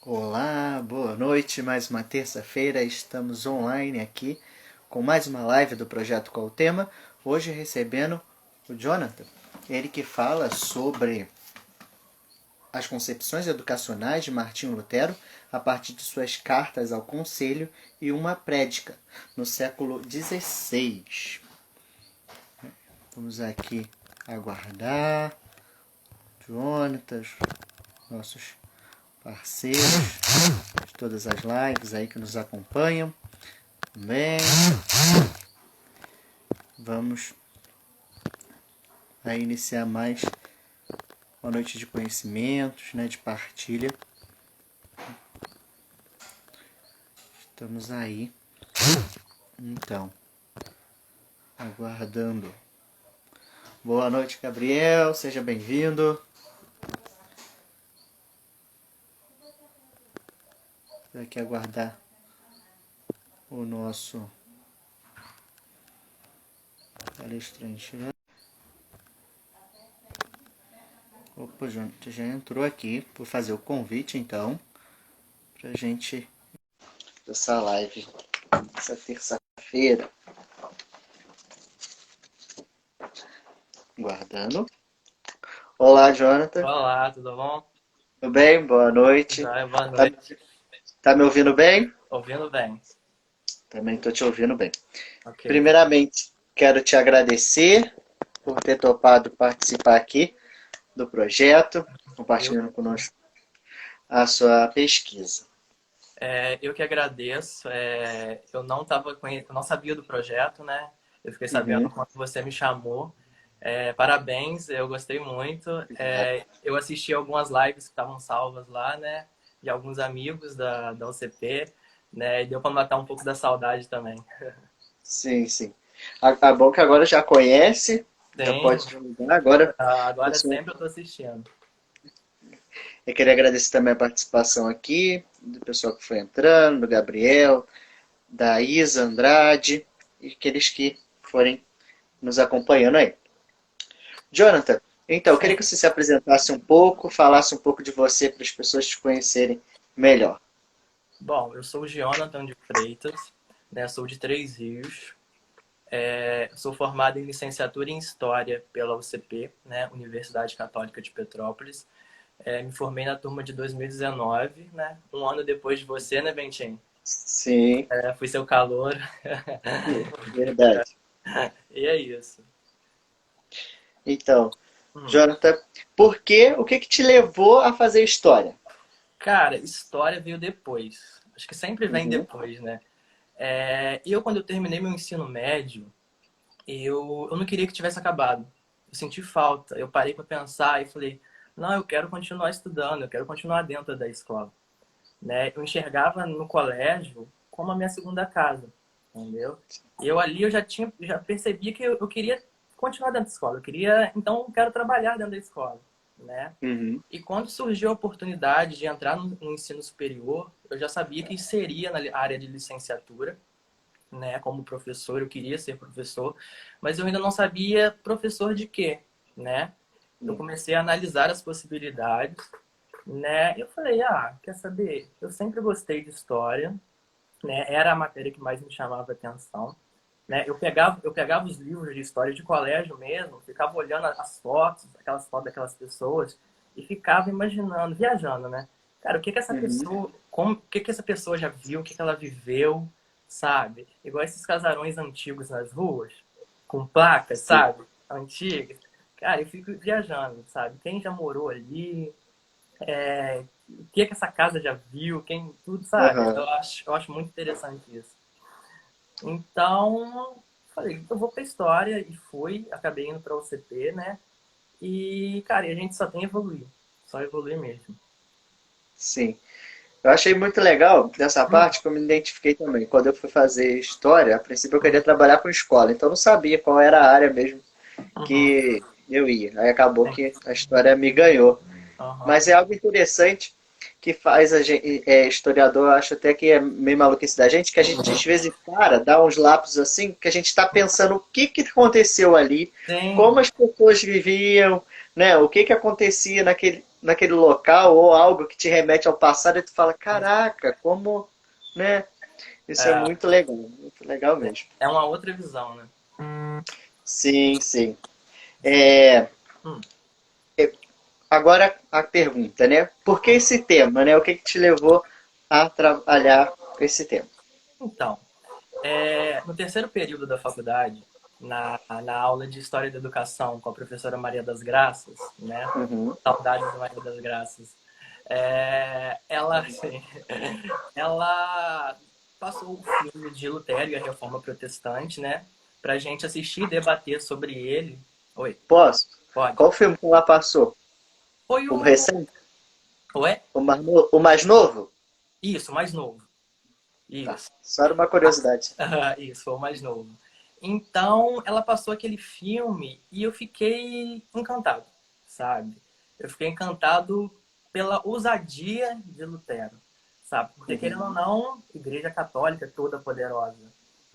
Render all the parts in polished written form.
Olá, boa noite. Mais uma terça-feira, estamos online aqui com mais uma live do Projeto Qual o Tema. Hoje recebendo o Jonathan, ele que fala sobre as concepções educacionais de Martinho Lutero a partir de suas cartas ao Conselho e uma prédica no século XVI. Vamos aqui aguardar Jonathan, nossos parceiros de todas as lives aí que nos acompanham. Bem, vamos aí iniciar mais uma noite de conhecimentos, né, de partilha. Estamos aí, então, aguardando. Boa noite, Gabriel, seja bem-vindo. Vou aqui aguardar o nosso palestrante. Opa, Jonathan já entrou aqui. Vou fazer o convite, então, pra gente essa live, essa terça-feira. Guardando. Olá, Jonathan. Olá, tudo bom? Tudo bem? Boa noite. Boa noite. Tá me ouvindo bem? Ouvindo bem. Também estou te ouvindo bem. Ok. Primeiramente, quero te agradecer por ter topado participar aqui do projeto, compartilhando conosco a sua pesquisa. Eu que agradeço. Eu não sabia do projeto, né? Eu fiquei sabendo quando você me chamou. Parabéns, eu gostei muito. Eu assisti algumas lives que estavam salvas lá, né? De alguns amigos da UCP, né? E deu para matar um pouco da saudade também. Sim, sim. A bom que agora já conhece, já Sim, pode divulgar. Agora, agora pessoal, sempre eu estou assistindo. eu queria agradecer também a participação aqui do pessoal que foi entrando, do Gabriel, da Isa Andrade e aqueles que forem nos acompanhando aí. Jonathan, então, eu queria que Sim. você se apresentasse um pouco, falasse um pouco de você para as pessoas te conhecerem melhor. Bom, eu sou o Jonathan de Freitas, né? Sou de Três Rios. Sou formado em licenciatura em História pela UCP, né? Universidade Católica de Petrópolis. Me formei na turma de 2019, né? Um ano depois de você, né, Bentinho? Sim, Fui seu calor. verdade. E é isso. Então, Hum. Jonathan, o que que te levou a fazer história? Cara, história veio depois. Acho que sempre vem Uhum, depois, né? Quando eu terminei meu ensino médio, eu não queria que tivesse acabado. Eu senti falta. Eu parei para pensar e falei, não, eu quero continuar estudando, eu quero continuar dentro da escola, né? Eu enxergava no colégio como a minha segunda casa, entendeu? E eu já percebia que eu queria continuar dentro da escola. Então eu quero trabalhar dentro da escola, né? uhum, E quando surgiu a oportunidade de entrar no ensino superior, eu já sabia que seria na área de licenciatura, né? Como professor, eu queria ser professor, mas eu ainda não sabia professor de quê, né? Eu comecei a analisar as possibilidades, né? Eu falei, quer saber? Eu sempre gostei de história, né? Era a matéria que mais me chamava a atenção, né? Eu pegava os livros de história de colégio mesmo, ficava olhando as fotos, aquelas fotos daquelas pessoas e ficava imaginando, viajando, né? Cara, o que que essa uhum, pessoa, o que que essa pessoa já viu, o que que ela viveu, sabe? Igual esses casarões antigos nas ruas, com placas, sim, sabe? Antigas. Cara, eu fico viajando, sabe? Quem já morou ali, o que que essa casa já viu, quem tudo, sabe? aham, Eu acho muito interessante isso. Então, falei, eu vou pra história e fui, acabei indo pra UCP, né? E, cara, a gente só tem evoluir, só evoluir mesmo. sim. Eu achei muito legal dessa parte que eu me identifiquei também. Quando eu fui fazer história, a princípio eu queria trabalhar com escola, então eu não sabia qual era a área mesmo Uhum. que eu ia. Aí acabou Sim. que a história me ganhou. Uhum. Mas é algo interessante que faz a gente, historiador, eu acho até que é meio maluquice da gente, que a gente às vezes para, dá uns lapsos assim, que a gente está pensando o que, que aconteceu ali, Sim. como as pessoas viviam, né, o que, que acontecia naquele. naquele local ou algo que te remete ao passado e tu fala, caraca, como, né? Isso é muito legal mesmo. É uma outra visão, né? Sim, sim. É, Hum, agora a pergunta, né? Por que esse tema, né? O que que te levou a trabalhar com esse tema? Então, no terceiro período da faculdade, na aula de História da Educação com a professora Maria das Graças, né? Uhum. Saudades da Maria das Graças. Ela, assim, ela passou o filme de Lutero e a Reforma Protestante, né? Pra gente assistir e debater sobre ele. Oi, Posso? pode. Qual filme que lá passou? Foi O o... recente? Ué? O mais novo? Isso, mais novo. Tá. Isso. Só era uma curiosidade. Isso, foi o mais novo. Então, ela passou aquele filme e eu fiquei encantado, sabe? Eu fiquei encantado pela ousadia de Lutero, sabe? Porque, querendo ou Uhum. não, Igreja Católica toda poderosa,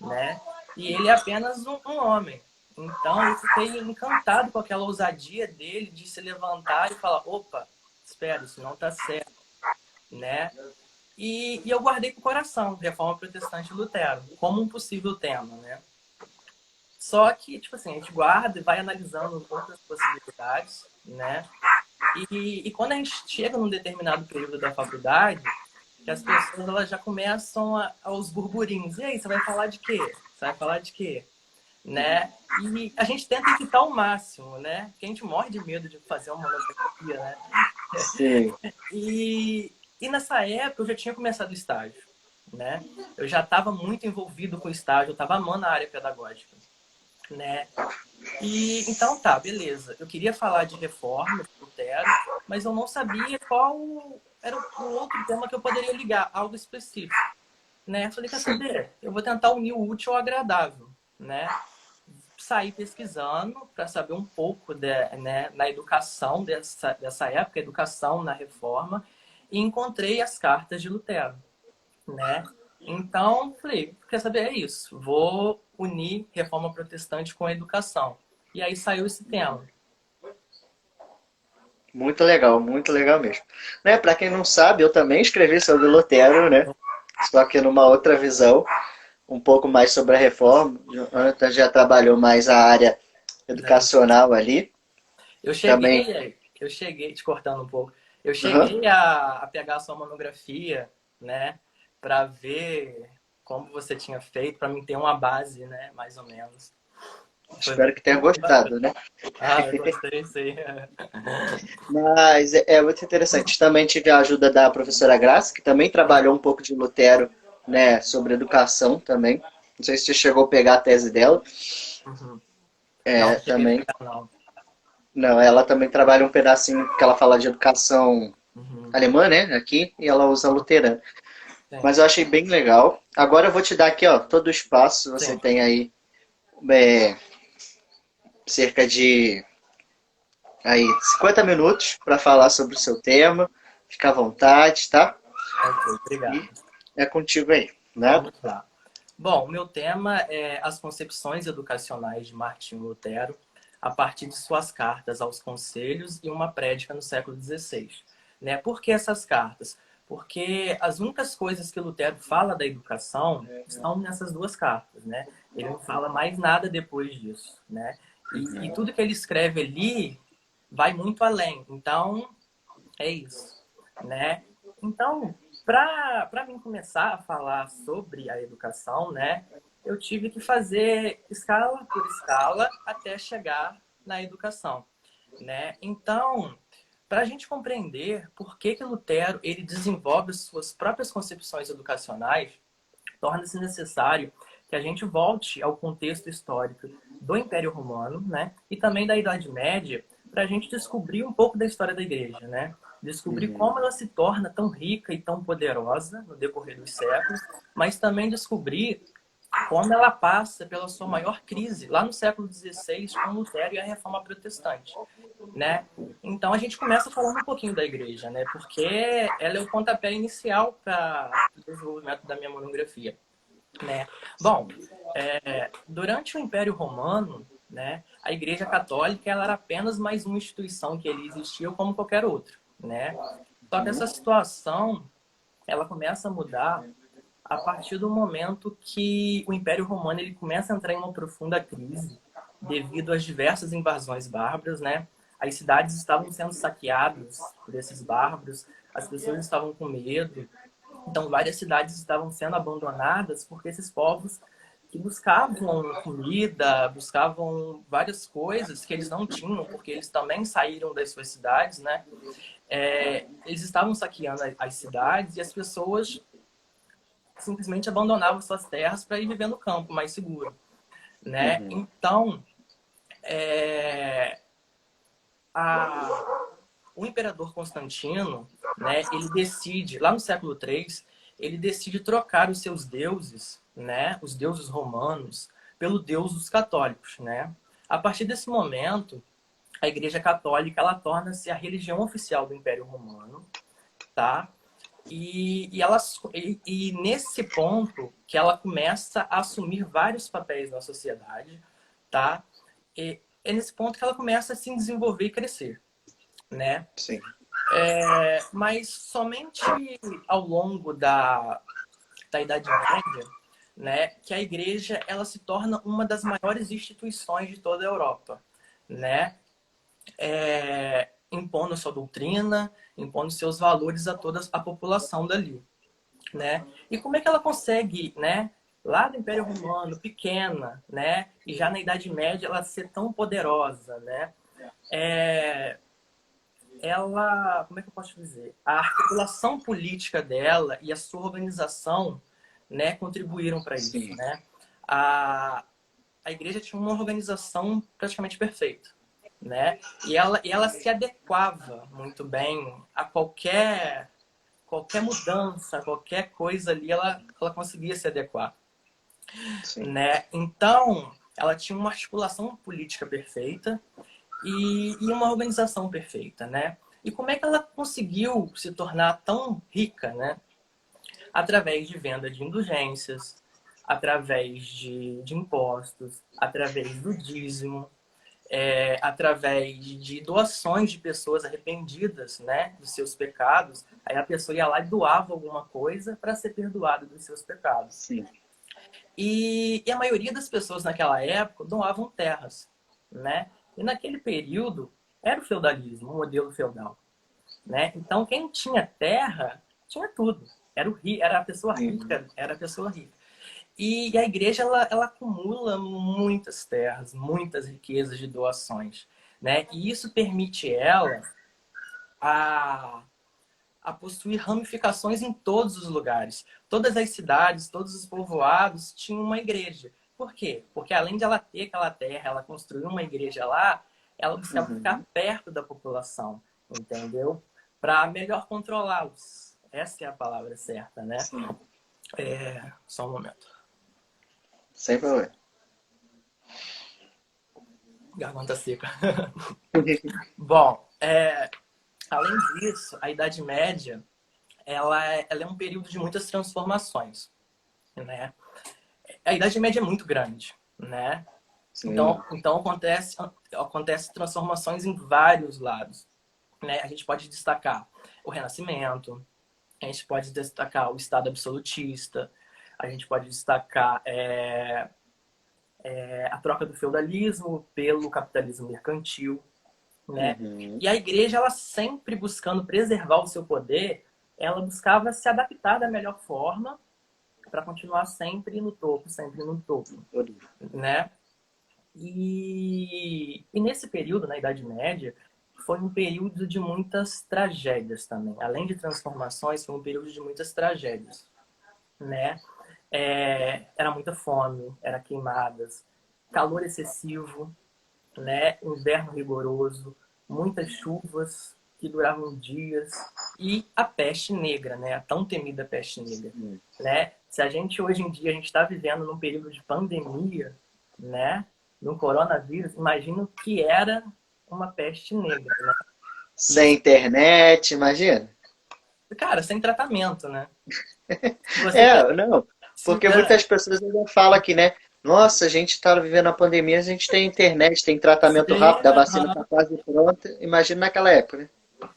né? E ele é apenas um homem. Então, eu fiquei encantado com aquela ousadia dele de se levantar e falar: opa, espera, isso não tá certo, né? E eu guardei pro coração Reforma Protestante e Lutero como um possível tema, né? Só que, tipo assim, a gente guarda e vai analisando outras possibilidades, né? E quando a gente chega num determinado período da faculdade, que as pessoas elas já começam aos burburinhos. E aí, você vai falar de quê? Você vai falar de quê? Né? E a gente tenta evitar ao máximo, né? Porque a gente morre de medo de fazer uma monografia, né? Sim. E nessa época eu já tinha começado o estágio, né? Eu já estava muito envolvido com o estágio, eu estava amando a área pedagógica, né? E então tá, beleza. Eu queria falar de reforma, de Lutero, mas eu não sabia qual era o outro tema que eu poderia ligar, algo específico, né? Eu falei, quer Sim. saber? Eu vou tentar unir o útil ao agradável, né? Saí pesquisando para saber um pouco né, na educação dessa época, educação na reforma, e encontrei as cartas de Lutero, né? Então, falei, quer saber? É isso. Vou unir reforma protestante com a educação. E aí saiu esse tema. Muito legal mesmo. Né, para quem não sabe, eu também escrevi sobre Lutero, né? Só que numa outra visão, um pouco mais sobre a reforma. Jonathan já trabalhou mais a área Da edu- educacional ali. Também. eu cheguei, te cortando um pouco, eu Uhum. cheguei a pegar a sua monografia, né, para ver como você tinha feito, para mim ter uma base, né, mais ou menos. Foi Espero que tenha bem bacana. gostado, né? Ah, eu gostei, sim. Mas é muito interessante. Também tive a ajuda da professora Graça, que também trabalhou um pouco de Lutero, né, sobre educação também. Não sei se você chegou a pegar a tese dela. Uhum. Não, É, não cheguei a também. pegar, não. Não, ela também trabalha um pedacinho que ela fala de educação Uhum. alemã, né, aqui, e ela usa luterana. Sim, Mas eu achei bem legal. Agora eu vou te dar aqui, ó, todo o espaço. Você sim. tem aí é, cerca de aí 50 minutos para falar sobre o seu tema. Fica à vontade, tá? Ok, E obrigado. é contigo aí, né? Vamos lá. Bom, o meu tema é as concepções educacionais de Martinho Lutero a partir de suas cartas aos conselhos e uma prédica no século XVI. Né? Por que essas cartas? Porque as únicas coisas que Lutero fala da educação estão nessas duas cartas. Né? Ele não fala mais nada depois disso. Né? E tudo que ele escreve ali vai muito além. Então, é isso, né? Então, para mim começar a falar sobre a educação, né, eu tive que fazer escala por escala até chegar na educação, né? Então, para a gente compreender por que Lutero ele desenvolve as suas próprias concepções educacionais, torna-se necessário que a gente volte ao contexto histórico do Império Romano, né, e também da Idade Média, para a gente descobrir um pouco da história da Igreja, né? Descobrir Uhum. como ela se torna tão rica e tão poderosa no decorrer dos séculos, mas também descobrir como ela passa pela sua maior crise lá no século XVI com Lutero e a Reforma Protestante, né? Então a gente começa falando um pouquinho da Igreja, né? Porque ela é o pontapé inicial para o desenvolvimento da minha monografia, né? Bom, durante o Império Romano, né, a Igreja Católica ela era apenas mais uma instituição que ele existia como qualquer outra, né? Só que essa situação, ela começa a mudar a partir do momento que o Império Romano ele começa a entrar em uma profunda crise devido às diversas invasões bárbaras, né? As cidades estavam sendo saqueadas por esses bárbaros, as pessoas estavam com medo, então várias cidades estavam sendo abandonadas porque esses povos que buscavam comida, buscavam várias coisas que eles não tinham, porque eles também saíram das suas cidades, né? Eles estavam saqueando as cidades e as pessoas simplesmente abandonavam suas terras para ir viver no campo mais seguro, né? Uhum. Então, a, o imperador Constantino, né, ele decide, lá no século III, ele decide trocar os seus deuses, né, os deuses romanos, pelo deus dos católicos, né? A partir desse momento, a Igreja Católica ela torna-se a religião oficial do Império Romano, tá? E nesse ponto que ela começa a assumir vários papéis na sociedade, tá? E é nesse ponto que ela começa a se desenvolver e crescer, né? Sim. Mas somente ao longo da Idade Média, né, que a Igreja ela se torna uma das maiores instituições de toda a Europa, né? Impondo sua doutrina, impondo seus valores a toda a população dali, né? E como é que ela consegue, né, lá do Império Romano, pequena, né, e já na Idade Média ela ser tão poderosa, né? Ela, como é que eu posso dizer? A articulação política dela e a sua organização, né, contribuíram para isso, Sim. né? A, a igreja tinha uma organização praticamente perfeita, né? E ela se adequava muito bem a qualquer mudança, qualquer coisa ali, ela conseguia se adequar, Sim. né? Então, ela tinha uma articulação política perfeita e uma organização perfeita, né? E como é que ela conseguiu se tornar tão rica, né? Através de venda de indulgências, através de impostos, através do dízimo, através de doações de pessoas arrependidas, né, dos seus pecados. Aí a pessoa ia lá e doava alguma coisa para ser perdoada dos seus pecados. Sim. E a maioria das pessoas naquela época doavam terras, né? E naquele período era o feudalismo, o modelo feudal, né? Então quem tinha terra tinha tudo. Era a pessoa Uhum. rica, era a pessoa rica. E a igreja ela acumula muitas terras, muitas riquezas de doações, né? E isso permite ela a a possuir ramificações em todos os lugares. Todas as cidades, todos os povoados tinham uma igreja. Por quê? Porque além de ela ter aquela terra, ela construir uma igreja lá, ela buscava ficar Uhum. perto da população, entendeu? Para melhor controlá-los. Essa é a palavra certa, né? Sim. Só um momento. Sem problema. Garganta seca. Bom, além disso, a Idade Média, ela é um período de muitas transformações, né? A Idade Média é muito grande, né? Sim. Então acontece transformações em vários lados, né? A gente pode destacar o Renascimento, a gente pode destacar o Estado absolutista, a gente pode destacar a troca do feudalismo pelo capitalismo mercantil, né? Uhum. E a igreja, ela sempre buscando preservar o seu poder, ela buscava se adaptar da melhor forma para continuar sempre no topo, né? E nesse período, na Idade Média, foi um período de muitas tragédias também. Além de transformações, foi um período de muitas tragédias, né? Era muita fome, era queimadas, calor excessivo, né? Inverno rigoroso, muitas chuvas que duravam dias e a peste negra, né? A tão temida peste negra, Sim. né? Se a gente hoje em dia a gente está vivendo num período de pandemia, né? No coronavírus, imagina o que era uma peste negra, né? Sem Isso, internet, imagina. cara, sem tratamento, né? Se você pe- Não. se, Porque muitas pessoas ainda falam que, né? Nossa, a gente está vivendo a pandemia, a gente tem internet, tem tratamento se, rápido, a vacina está quase pronta. Imagina naquela época, né?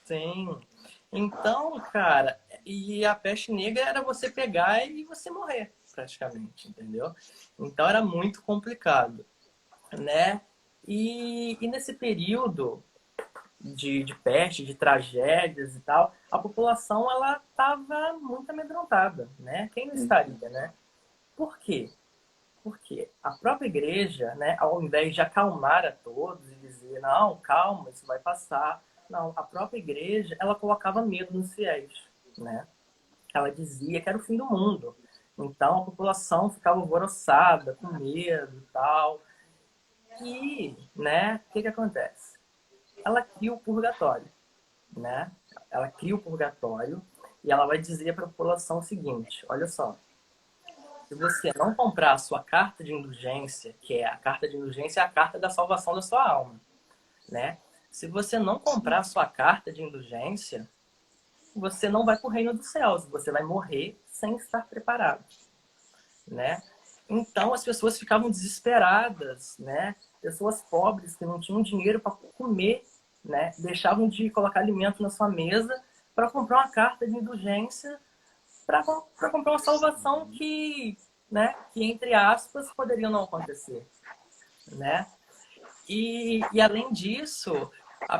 sim. Então, cara, e a peste negra era você pegar e você morrer, praticamente, entendeu? Então era muito complicado, né? E nesse período de peste, de tragédias e tal, a população ela estava muito amedrontada, né? Quem não estaria, né? Por quê? Porque a própria igreja, né, ao invés de acalmar a todos e dizer, não, calma, isso vai passar, não, a própria igreja, ela colocava medo nos fiéis, né? Ela dizia que era o fim do mundo. Então a população ficava alvoroçada, com medo e tal. E, né, o que acontece? Ela cria o purgatório, né? Ela cria o purgatório e ela vai dizer para a população o seguinte, olha só, se você não comprar a sua carta de indulgência, que é a carta de indulgência é a carta da salvação da sua alma, né? Se você não comprar a sua carta de indulgência, você não vai para o reino dos céus, você vai morrer sem estar preparado, né? Então as pessoas ficavam desesperadas, né? Pessoas pobres que não tinham dinheiro para comer, né? Deixavam de colocar alimento na sua mesa para comprar uma carta de indulgência para comprar uma salvação que, né, que entre aspas poderia não acontecer, né? E além disso,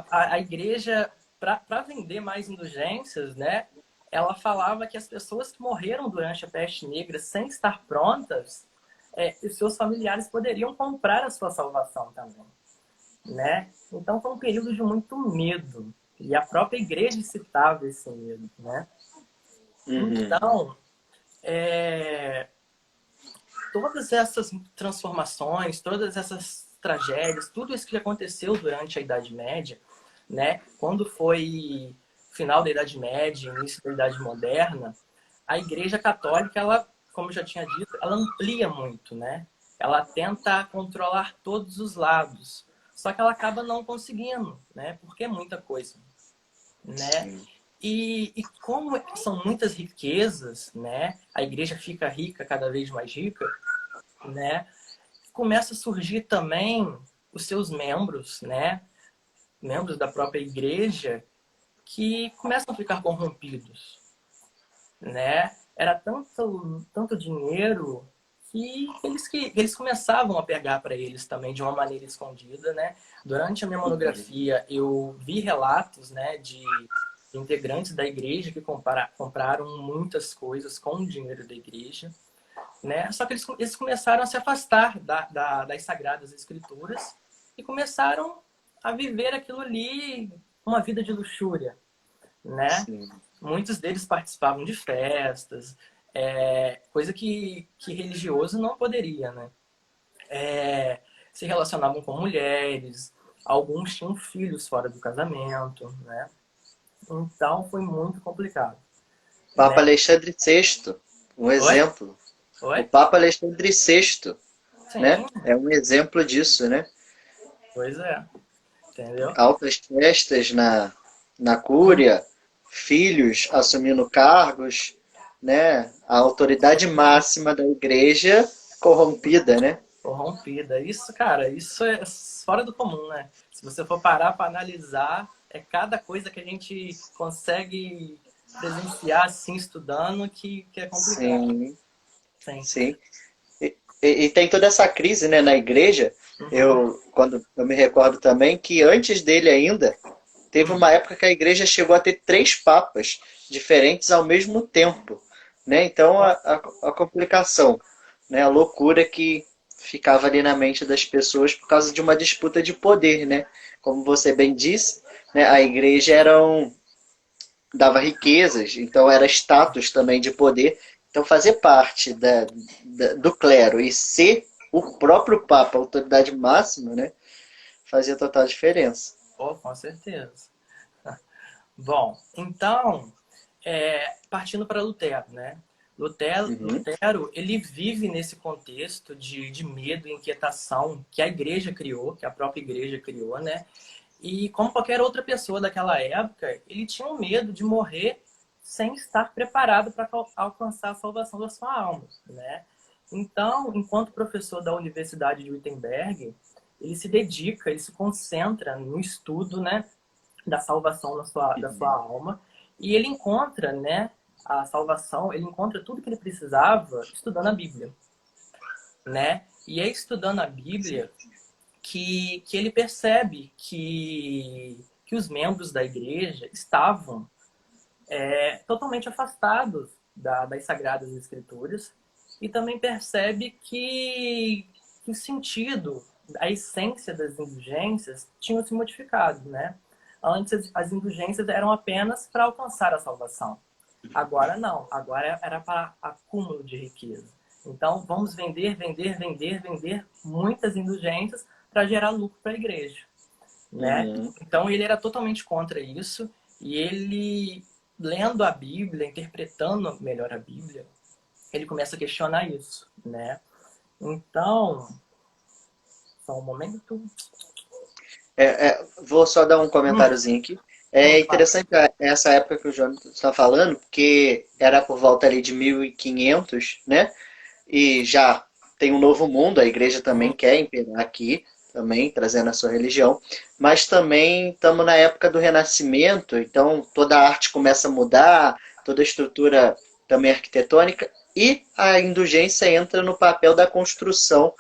a igreja para vender mais indulgências, né? Ela falava que as pessoas que morreram durante a peste negra sem estar prontas, os seus familiares poderiam comprar a sua salvação também, né? Então foi um período de muito medo e a própria igreja citava esse medo, né? Uhum. Então, todas essas transformações, todas essas tragédias, tudo isso que aconteceu durante a Idade Média, né? Quando foi final da Idade Média, início da Idade Moderna, a Igreja Católica, ela, como eu já tinha dito, ela amplia muito, né? Ela tenta controlar todos os lados, só que ela acaba não conseguindo, né? Porque é muita coisa, né? Sim. E como são muitas riquezas, né? A igreja fica rica, cada vez mais rica, né? Começa a surgir também os seus membros, né? Membros da própria igreja que começam a ficar corrompidos, né? Era tanto dinheiro que eles começavam a pegar para eles também de uma maneira escondida, né? Durante a minha monografia, eu vi relatos, né, de integrantes da igreja que compraram muitas coisas com o dinheiro da igreja, né? Só que eles começaram a se afastar das Sagradas Escrituras e começaram a viver aquilo ali, uma vida de luxúria, né? Sim. Muitos deles participavam de festas, coisa que religioso não poderia, né? Se relacionavam com mulheres, alguns tinham filhos fora do casamento, né? Então foi muito complicado, Papa né? Alexandre VI, um Oi? exemplo. O Oi? Papa Alexandre VI, né? Sim, É um exemplo disso, né? pois é, entendeu? Altas festas na cúria, filhos assumindo cargos, né? A autoridade máxima da igreja corrompida, né? Corrompida. Isso, cara, isso é fora do comum, né? Se você for parar para analisar, é cada coisa que a gente consegue presenciar assim, estudando, que é complicado. Sim, Sim. sim. E tem toda essa crise, né, na igreja. Uhum. Quando eu me recordo também que antes dele ainda, teve Uhum. uma época que a igreja chegou a ter três papas diferentes ao mesmo tempo, né? Então a complicação, né? A loucura que ficava ali na mente das pessoas por causa de uma disputa de poder, né? Como você bem disse, né? A igreja dava riquezas, então era status também de poder. Então fazer parte do clero e ser o próprio papa, a autoridade máxima, né? Fazia total diferença. Oh, com certeza. Bom, então, partindo para Lutero, né? Uhum. Lutero, ele vive nesse contexto de medo e inquietação que a igreja criou, que a própria igreja criou, né? E como qualquer outra pessoa daquela época, ele tinha um medo de morrer sem estar preparado para alcançar a salvação da sua alma, né? Então, enquanto professor da Universidade de Wittenberg, ele se dedica, ele se concentra no estudo, né, da salvação da sua alma E ele encontra, né, a salvação, ele encontra tudo que ele precisava estudando a Bíblia, né? E é estudando a Bíblia que ele percebe que os membros da igreja estavam totalmente afastados das Sagradas Escrituras e também percebe que o sentido, a essência das indulgências tinham se modificado, né? Antes as indulgências eram apenas para alcançar a salvação. Agora não, agora era para acúmulo de riqueza. Então vamos vender, vender, vender, vender muitas indulgências para gerar lucro para a igreja, né? Uhum. Então ele era totalmente contra isso e ele, lendo a Bíblia, interpretando melhor a Bíblia, ele começa a questionar isso, né? Então, só um momento. Vou só dar um comentáriozinho aqui. É Fala. interessante essa época que o Jonathan está falando, porque era por volta ali de 1500, né? E já tem um novo mundo, a igreja também quer imperar aqui, também trazendo a sua religião, mas também estamos na época do Renascimento, então toda a arte começa a mudar, toda a estrutura também arquitetônica, e a indulgência entra no papel da construção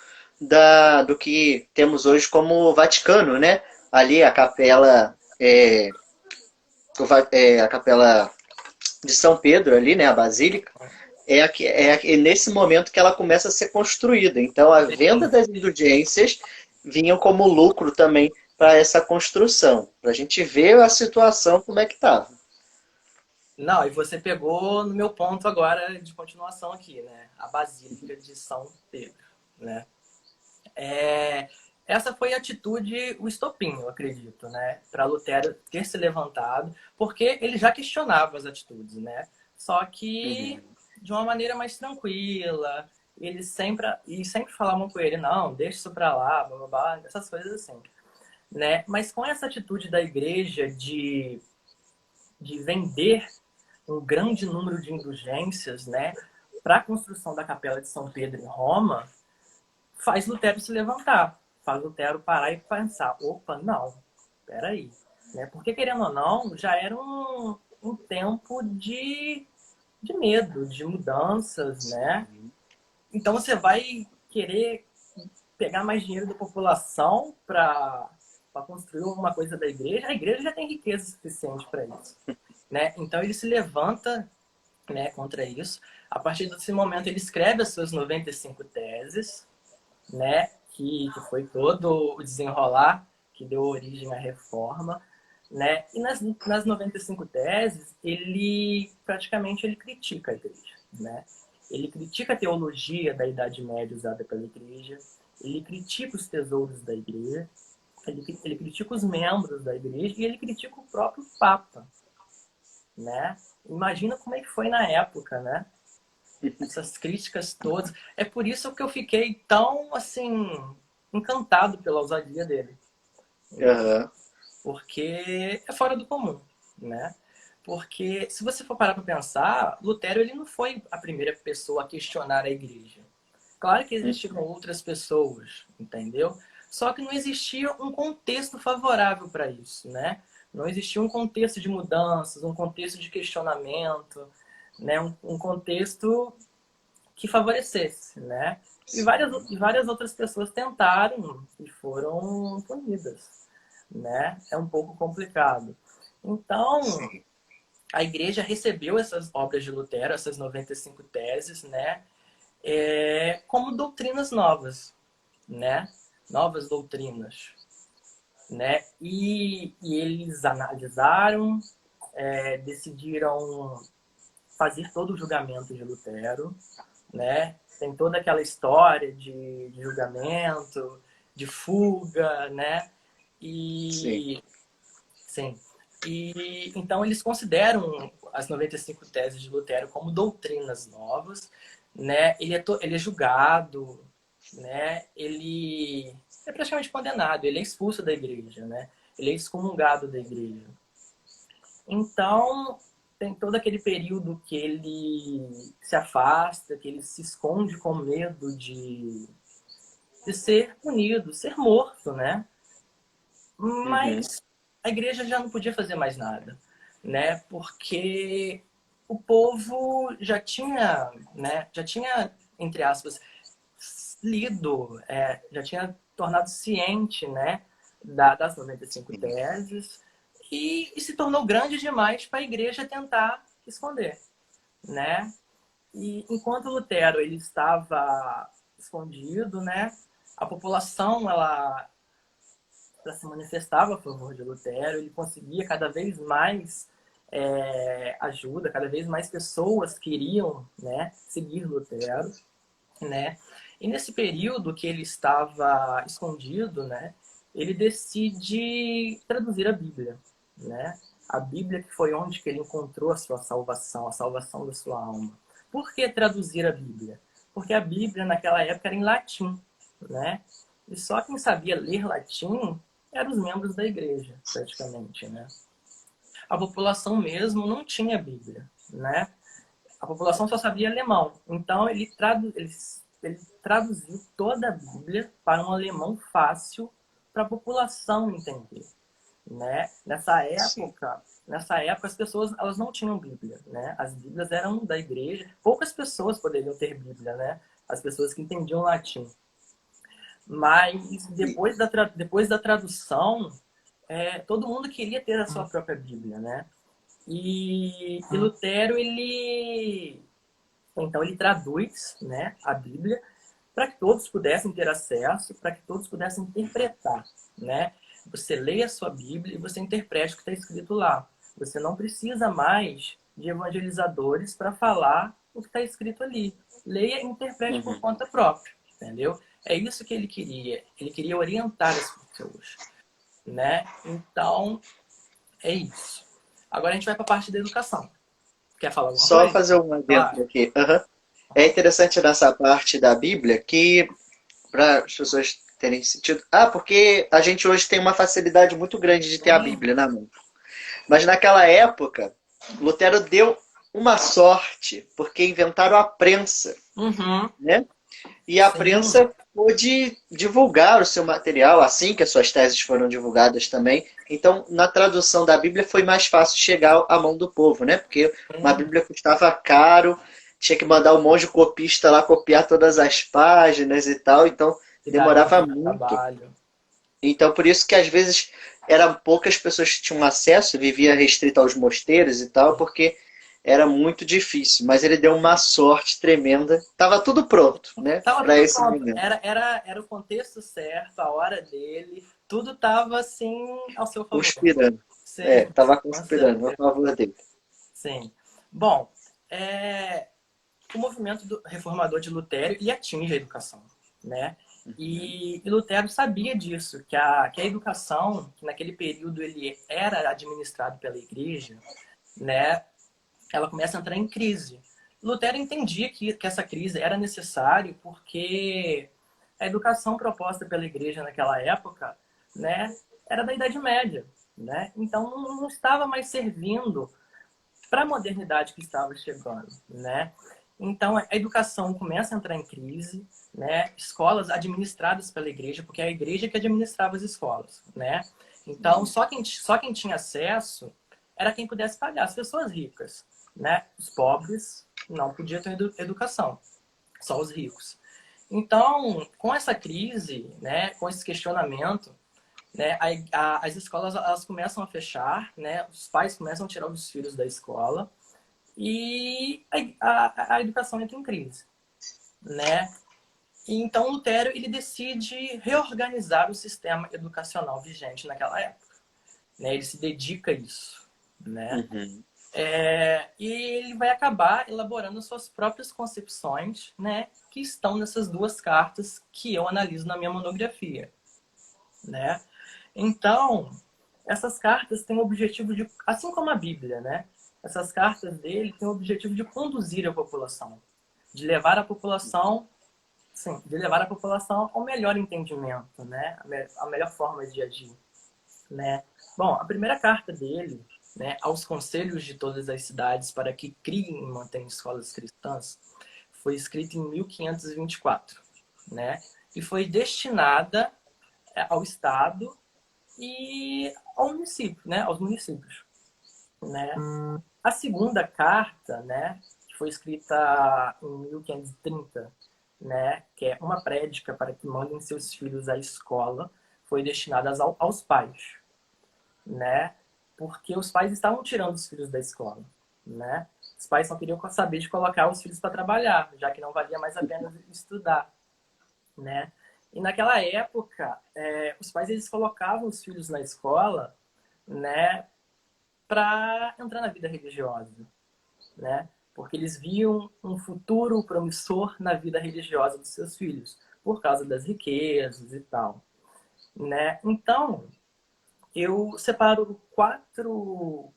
do que temos hoje como o Vaticano, né? Ali a capela, a capela de São Pedro ali, né? A Basílica, é nesse momento que ela começa a ser construída. Então, a venda Sim. das indulgências vinham como lucro também para essa construção, para a gente ver a situação como é que estava. Não, e você pegou no meu ponto agora de continuação aqui, né? A Basílica de São Pedro, né? Essa foi a atitude, o estopim, eu acredito, né? Para Lutero ter se levantado, porque ele já questionava as atitudes, né? Só que Uhum. de uma maneira mais tranquila. Sempre falavam com ele, não, deixa isso para lá, blá, blá, blá, essas coisas assim, né? Mas com essa atitude da igreja de vender um grande número de indulgências, né, para a construção da Capela de São Pedro em Roma, faz Lutero se levantar, faz Lutero parar e pensar, opa, não, peraí, né? Porque querendo ou não, já era um tempo de medo, de mudanças, né? Então você vai querer pegar mais dinheiro da população para construir uma coisa da igreja, a igreja já tem riqueza suficiente para isso, né? Então ele se levanta, né, contra isso. A partir desse momento ele escreve as suas 95 teses, né, que foi todo o desenrolar que deu origem à reforma, né? E nas 95 teses, ele praticamente ele critica a igreja, né? Ele critica a teologia da Idade Média usada pela igreja, ele critica os tesouros da igreja, ele critica os membros da igreja e ele critica o próprio Papa, né? Imagina como é que foi na época, né? Essas críticas todas. É por isso que eu fiquei tão, assim, encantado pela ousadia dele. Uhum. Porque é fora do comum, né? Porque se você for parar para pensar, Lutero ele não foi a primeira pessoa a questionar a igreja. Claro que existiram outras pessoas, entendeu? Só que não existia um contexto favorável para isso, né? Não existia um contexto de mudanças, um contexto de questionamento, né? Um contexto que favorecesse, né? E várias outras pessoas tentaram e foram punidas, né? É um pouco complicado. Então, Sim. a igreja recebeu essas obras de Lutero, essas 95 teses, né? Como doutrinas novas, né? Novas doutrinas, né? E eles analisaram, decidiram fazer todo o julgamento de Lutero, né? Tem toda aquela história de julgamento, de fuga, né? Sim. E sim. E então eles consideram as 95 teses de Lutero como doutrinas novas, né? Ele é julgado, né? Ele é praticamente condenado, ele é expulso da igreja, né? Ele é excomungado da igreja. Então, tem todo aquele período que ele se afasta, que ele se esconde com medo de ser punido, ser morto, né? Uhum. Mas a igreja já não podia fazer mais nada. né? Porque o povo já tinha, entre aspas, lido, já tinha tornado ciente, né, das 95 teses e se tornou grande demais para a igreja tentar esconder, né? E enquanto Lutero ele estava escondido, né, a população ela se manifestava a favor de Lutero, ele conseguia cada vez mais ajuda, cada vez mais pessoas queriam, né, seguir Lutero, né? E nesse período que ele estava escondido, né, ele decide traduzir a Bíblia, né? A Bíblia que foi onde que ele encontrou a salvação da sua alma. Por que traduzir a Bíblia? Porque a Bíblia naquela época era em latim, né? E só quem sabia ler latim eram os membros da igreja, praticamente, né? A população mesmo não tinha Bíblia, né? A população só sabia alemão. Então, ele traduziu toda a Bíblia para um alemão fácil para a população entender, né? Nessa época as pessoas elas não tinham Bíblia, né? As Bíblias eram da igreja. Poucas pessoas poderiam ter Bíblia, né? As pessoas que entendiam latim. Mas depois da tradução, todo mundo queria ter a sua própria Bíblia, né? E Lutero, então ele traduz, né, a Bíblia para que todos pudessem ter acesso, para que todos pudessem interpretar, né? Você leia a sua Bíblia e você interprete o que está escrito lá. Você não precisa mais de evangelizadores para falar o que está escrito ali. Leia e interprete por conta própria, entendeu? É isso que ele queria. Ele queria orientar as pessoas, né? Então, é isso. Agora a gente vai para a parte da educação. Quer falar alguma Só coisa? fazer um adendo Claro. aqui. É interessante nessa parte da Bíblia que, para as pessoas terem sentido. Ah, porque a gente hoje tem uma facilidade muito grande de ter a Sim. Bíblia na mão. Mas naquela época, Lutero deu uma sorte, porque inventaram a prensa, Uhum. né? E a Sim. prensa pôde divulgar o seu material assim que as suas teses foram divulgadas também. Então, na tradução da Bíblia foi mais fácil chegar à mão do povo, né? Porque uma Sim. Bíblia custava caro, tinha que mandar um monte de copista lá copiar todas as páginas e tal, então Que daria demorava muito muito. trabalho. Então, por isso que às vezes eram poucas pessoas que tinham acesso, vivia restrito aos mosteiros e tal, porque era muito difícil. Mas ele deu uma sorte tremenda. Tava tudo pronto, né, Tava para tudo esse pronto. momento. Era o contexto certo, a hora dele. Tudo tava assim ao seu favor. Conspirando. Sim, Tava com conspirando a certeza. favor dele. Sim. Bom, o movimento reformador de Lutero ele atinge a educação, né? E Lutero sabia disso, que a educação, que naquele período ele era administrado pela igreja, né? Ela começa a entrar em crise. Lutero entendia que essa crise era necessária porque a educação proposta pela igreja naquela época, né, era da Idade Média, né? Então não estava mais servindo para a modernidade que estava chegando, né? Então a educação começa a entrar em crise, né? Escolas administradas pela igreja, porque é a igreja que administrava as escolas, né? Então só quem tinha acesso era quem pudesse pagar, as pessoas ricas, né? Os pobres não podiam ter educação, só os ricos. Então, com essa crise, né, com esse questionamento, né, as escolas elas começam a fechar, né, os pais começam a tirar os filhos da escola e a educação entra em crise, né? E então Lutero ele decide reorganizar o sistema educacional vigente naquela época, né? Ele se dedica a isso, né? Uhum. E ele vai acabar elaborando suas próprias concepções, né? Que estão nessas duas cartas que eu analiso na minha monografia, né? Então, essas cartas têm o objetivo de, assim como a Bíblia, né? Essas cartas dele têm o objetivo de conduzir a população, de levar a população, sim, de levar a população ao melhor entendimento, né? A melhor forma de agir, né? Bom, a primeira carta dele, né, aos conselhos de todas as cidades para que criem e mantenham escolas cristãs, foi escrita em 1524, né? E foi destinada ao Estado e ao município, né? Aos municípios. né? A segunda carta, né, que foi escrita em 1530, né, que é uma prédica para que mandem seus filhos à escola, foi destinada aos pais, né? Porque os pais estavam tirando os filhos da escola, né? Os pais só queriam saber de colocar os filhos para trabalhar, já que não valia mais a pena estudar, né? E naquela época, os pais eles colocavam os filhos na escola, né, para entrar na vida religiosa, né? Porque eles viam um futuro promissor na vida religiosa dos seus filhos, por causa das riquezas e tal, né? Então, eu separo quatro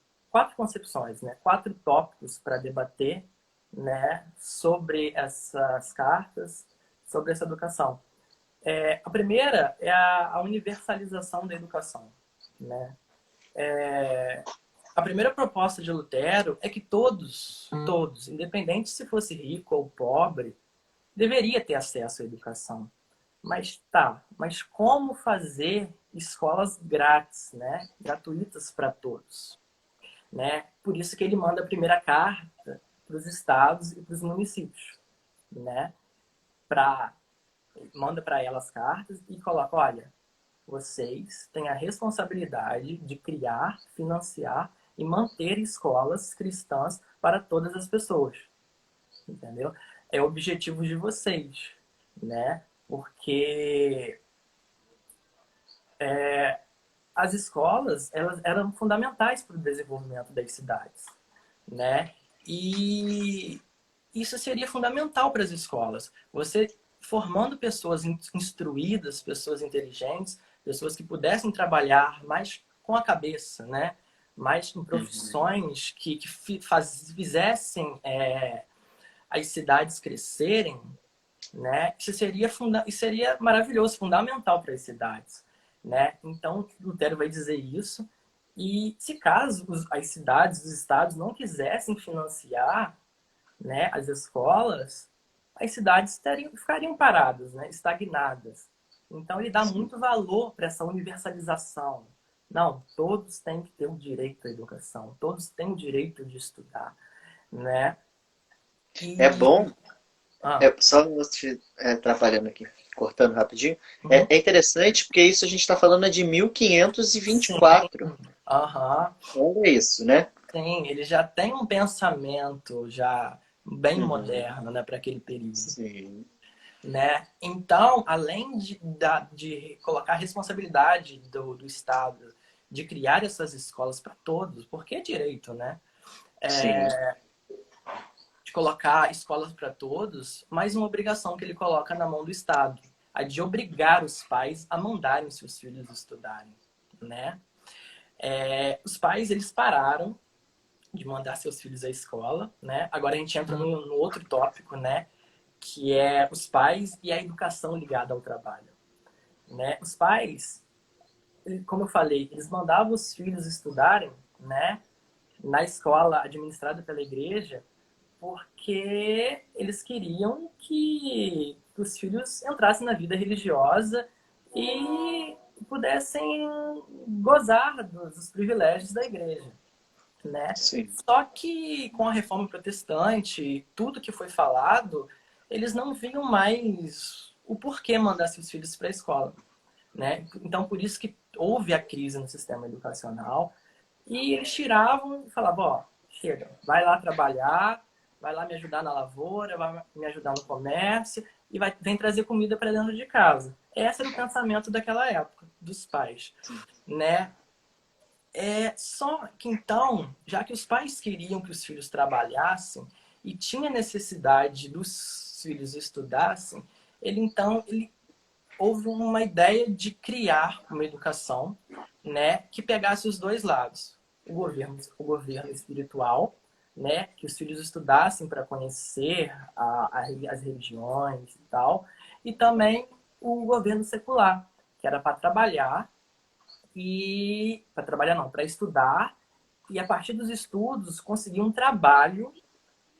concepções, né? Quatro tópicos para debater, né? Sobre essas cartas, sobre essa educação. A primeira é a universalização da educação, né? A primeira proposta de Lutero é que todos, independente se fosse rico ou pobre, deveria ter acesso à educação. Mas como fazer escolas grátis, né? Gratuitas para todos, né? Por isso que ele manda a primeira carta para os estados e para os municípios, né? Manda para elas cartas e coloca, olha, vocês têm a responsabilidade de criar, financiar e manter escolas cristãs para todas as pessoas, entendeu? É o objetivo de vocês, né? Porque as escolas elas eram fundamentais para o desenvolvimento das cidades, né? E isso seria fundamental para as escolas. Você formando pessoas instruídas, pessoas inteligentes, pessoas que pudessem trabalhar mais com a cabeça, né? Mais em Uhum. profissões que fizessem as cidades crescerem, né? Isso seria maravilhoso, fundamental para as cidades, né? Então, Lutero vai dizer isso. E se caso as cidades, os estados não quisessem financiar, né, as escolas, as cidades ficariam paradas, né, estagnadas. Então, ele dá Sim. muito valor para essa universalização. Não, todos têm que ter o direito à educação, todos têm o direito de estudar, né? É E bom, ah, só te atrapalhando aqui, cortando rapidinho. uhum, É interessante porque isso a gente está falando é de mil quinhentos e vinte e sim, quatro. aham, Olha isso, né? sim, ele já tem um pensamento já bem Uhum. moderno, né, para aquele período. Sim, Né? Então, além de colocar a responsabilidade do Estado de criar essas escolas para todos, porque é direito, né? sim, De colocar escolas para todos, mais uma obrigação que ele coloca na mão do Estado, a de obrigar os pais a mandarem seus filhos estudarem, né? Os pais, eles pararam de mandar seus filhos à escola, né? Agora a gente entra no outro tópico, né? Que é os pais e a educação ligada ao trabalho. Né? Os pais, como eu falei, eles mandavam os filhos estudarem, né, na escola administrada pela igreja, porque eles queriam que os filhos entrassem na vida religiosa e pudessem gozar dos privilégios da igreja, né? sim. Só que com a reforma protestante, tudo que foi falado, eles não viam mais o porquê mandar seus filhos para a escola, né? Então, por isso que houve a crise no sistema educacional e eles tiravam e falavam, ó, chega, vai lá trabalhar, vai lá me ajudar na lavoura, vai me ajudar no comércio e vem trazer comida para dentro de casa. Esse era o pensamento daquela época, dos pais, né? Só que então, já que os pais queriam que os filhos trabalhassem e tinha necessidade dos filhos estudassem, ele houve uma ideia de criar uma educação, né, que pegasse os dois lados. O governo espiritual, né, que os filhos estudassem para conhecer as religiões e tal, e também o governo secular, que era para trabalhar e para trabalhar não, para estudar e a partir dos estudos conseguir um trabalho,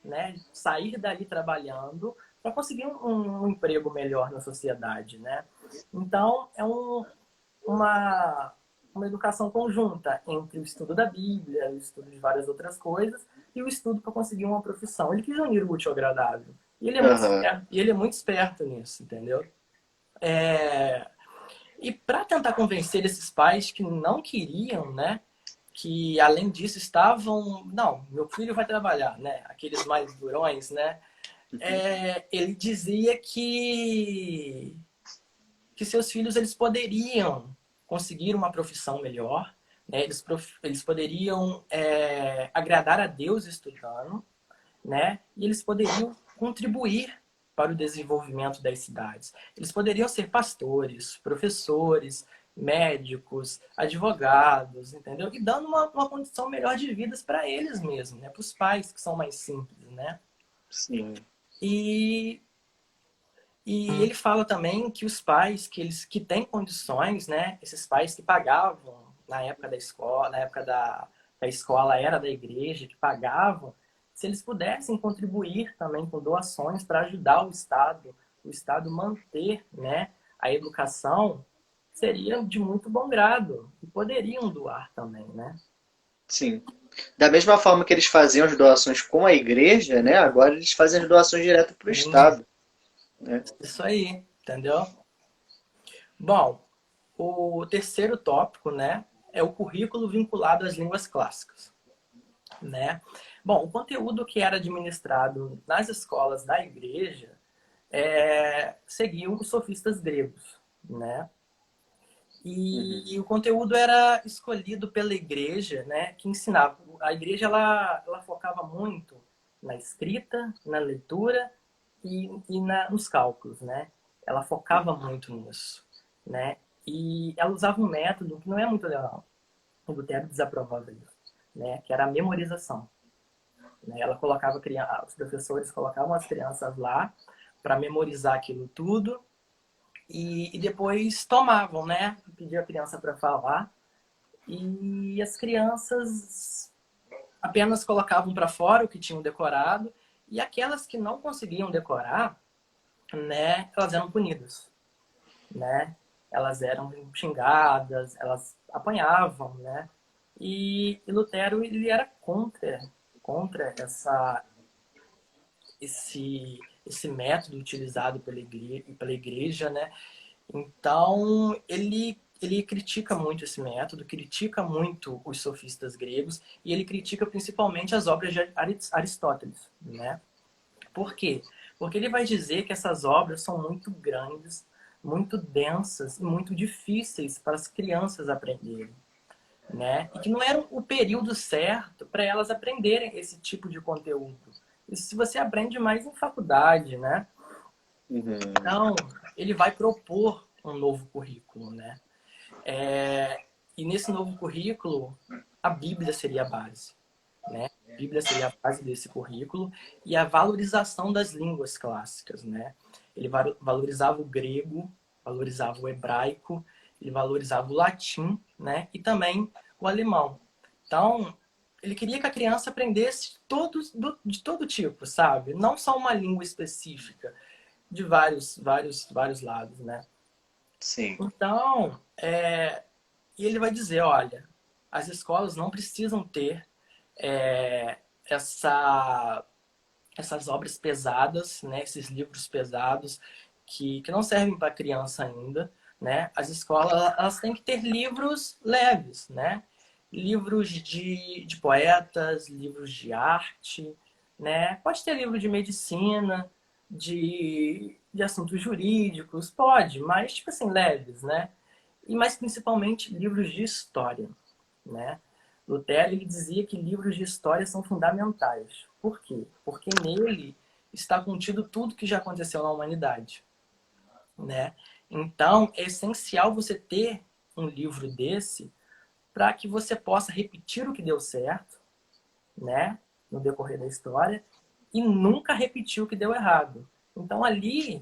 né, sair dali trabalhando para conseguir um emprego melhor na sociedade, né? Então, uma uma educação conjunta entre o estudo da Bíblia, o estudo de várias outras coisas e o estudo para conseguir uma profissão. Ele quis unir o útil ao agradável. Aham. E ele é muito esperto nisso, entendeu? É, e para tentar convencer esses pais que não queriam, né? Que além disso estavam, não, meu filho vai trabalhar, né? Aqueles mais durões, né? Uhum. Ele dizia que seus filhos eles poderiam conseguir uma profissão melhor, né? Eles poderiam agradar a Deus estudando, né? E eles poderiam contribuir para o desenvolvimento das cidades. Eles poderiam ser pastores, professores, médicos, advogados, entendeu? E dando uma condição melhor de vida para eles mesmos, né? Para os pais que são mais simples, né? Sim. E, e ele fala também que os pais que têm condições, né? Esses pais que pagavam na época da escola, na época da escola era da igreja, que pagavam, se eles pudessem contribuir também com doações para ajudar o Estado manter, né, a educação, seria de muito bom grado e poderiam doar também, né? Sim. Da mesma forma que eles faziam as doações com a igreja, né? Agora eles fazem as doações direto para o Sim, Estado, né? isso aí, entendeu? Bom, o terceiro tópico, né, é o currículo vinculado às línguas clássicas, né? Bom, o conteúdo que era administrado nas escolas da igreja seguiam os sofistas gregos, né? Uhum. E o conteúdo era escolhido pela igreja, né, que ensinava. A igreja ela focava muito na escrita, na leitura nos cálculos, né? Ela focava muito nisso, né? E ela usava um método que não é muito legal. O Lutero desaprovava isso, né? Que era a memorização. Né? Ela colocava os professores colocavam as crianças lá para memorizar aquilo tudo e depois tomavam, né? Pedia a criança para falar e as crianças apenas colocavam para fora o que tinham decorado e aquelas que não conseguiam decorar, né? Elas eram punidas, né? Elas eram xingadas, elas apanhavam, né? E Lutero ele era contra esse método utilizado pela igreja, né? Então, ele critica muito esse método, critica muito os sofistas gregos e ele critica principalmente as obras de Aristóteles, né? Por quê? Porque ele vai dizer que essas obras são muito grandes, muito densas e muito difíceis para as crianças aprenderem, né? E que não era o período certo para elas aprenderem esse tipo de conteúdo. Isso se você aprende mais em faculdade, né? Uhum. Então, ele vai propor um novo currículo, né? E nesse novo currículo, a Bíblia seria a base, né? A Bíblia seria a base desse currículo e a valorização das línguas clássicas, né? Ele valorizava o grego, valorizava o hebraico, ele valorizava o latim, né? E também o alemão. Então, ele queria que a criança aprendesse de todo tipo, sabe? Não só uma língua específica, de vários lados, né? Sim. Então, e ele vai dizer, olha, as escolas não precisam ter é, essa, essas obras pesadas, né? Esses livros pesados que não servem para criança ainda, né? As escolas elas têm que ter livros leves, né? Livros de poetas, livros de arte, né? Pode ter livro de medicina, de assuntos jurídicos, pode, mas tipo assim, leves, né? E mais principalmente livros de história, né? Lutero ele dizia que livros de história são fundamentais. Por quê? Porque nele está contido tudo que já aconteceu na humanidade, né? Então, é essencial você ter um livro desse para que você possa repetir o que deu certo, né, no decorrer da história e nunca repetir o que deu errado. Então, ali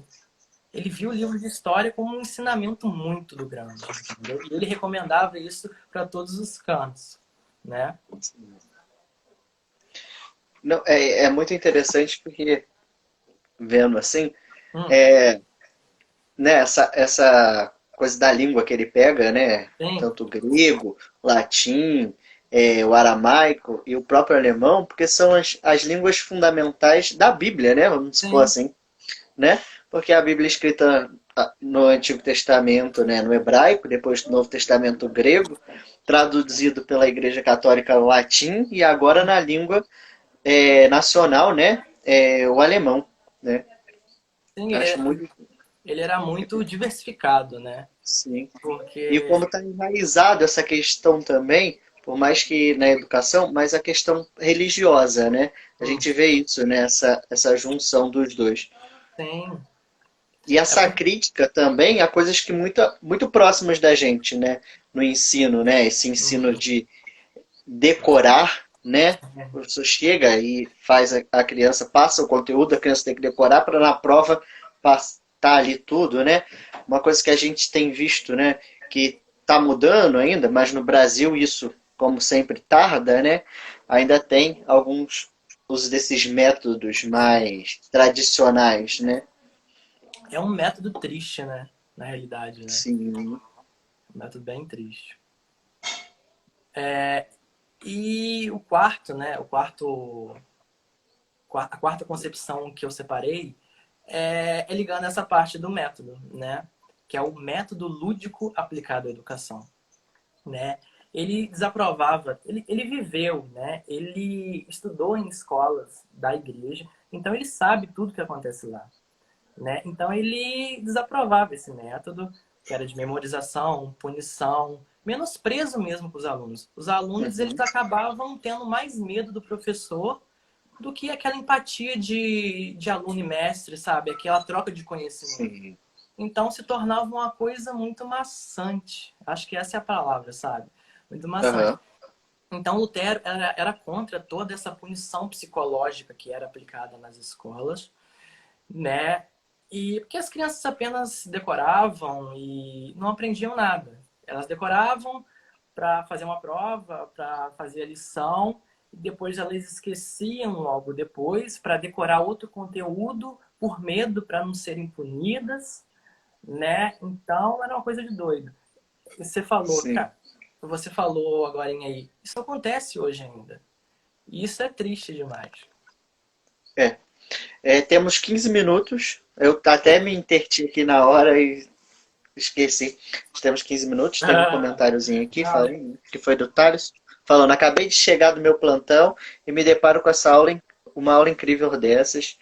ele viu o livro de história como um ensinamento muito do grande, entendeu? E ele recomendava isso para todos os cantos, né? Não, é muito interessante porque, vendo assim, Hum, é, né, essa coisa da língua que ele pega, né? Tem, Tanto o grego, latim, o aramaico e o próprio alemão, porque são as línguas fundamentais da Bíblia, né? Vamos supor tem. assim, né? Porque a Bíblia é escrita no Antigo Testamento, né, no hebraico, depois no Novo Testamento grego, traduzido pela Igreja Católica no latim e agora na língua nacional, né, o alemão, né? Sim, Acho muito, ele era muito diversificado, né? sim. E Porque como está enraizado essa questão também, por mais que na educação, mas a questão religiosa, né? A hum, gente vê isso, né? Essa junção dos dois. tem. E É essa por- crítica também a coisas que muito próximas da gente, né? No ensino, né? Esse ensino hum, de decorar, né? O professor chega e faz a criança, passa o conteúdo, a criança tem que decorar para na prova estar ali tudo, né? Uma coisa que a gente tem visto, né? Que está mudando ainda, mas no Brasil isso, como sempre, tarda, né? Ainda tem alguns uso desses métodos mais tradicionais, né? é um método triste, né? Na realidade, né? Sim. Um método bem triste. E o quarto, né? A quarta concepção que eu separei é ligando essa parte do método, né? Que é o método lúdico aplicado à educação, né? Ele desaprovava, ele viveu, né? Ele estudou em escolas da igreja, então ele sabe tudo que acontece lá, né? Então ele desaprovava esse método, que era de memorização, punição, menosprezo mesmo com os alunos. Os alunos eles Uhum. acabavam tendo mais medo do professor do que aquela empatia de aluno e mestre, sabe? Aquela troca de conhecimento. Sim. Então se tornava uma coisa muito maçante. Acho que essa é a palavra, sabe? Muito maçante. Aham. Então Lutero era contra toda essa punição psicológica que era aplicada nas escolas, né? E porque as crianças apenas decoravam e não aprendiam nada. Elas decoravam para fazer uma prova, para fazer a lição, e depois elas esqueciam logo depois para decorar outro conteúdo por medo para não serem punidas, né? Então era uma coisa de doido. E Sim. você falou agora aí, isso acontece hoje ainda. E isso é triste demais. É. Temos 15 minutos. Eu até me interti aqui na hora e esqueci. Temos 15 minutos. Teve um comentáriozinho aqui Não, falando, que foi do Thales, falando: acabei de chegar do meu plantão e me deparo com essa aula, uma aula incrível dessas.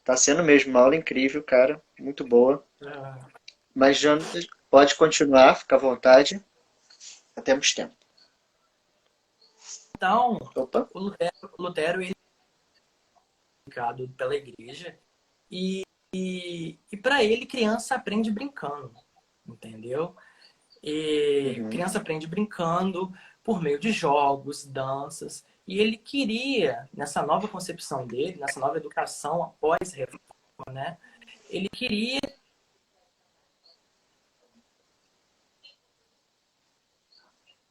Tá sendo mesmo uma aula incrível, cara. Muito boa. Mas, Jonathan, pode continuar, fica à vontade. Já temos tempo. então, Opa. o Lutero ele é criado pela igreja e para ele criança aprende brincando, entendeu? E Uhum. criança aprende brincando por meio de jogos, danças, e ele queria nessa nova concepção dele, nessa nova educação após reforma, né? Ele queria,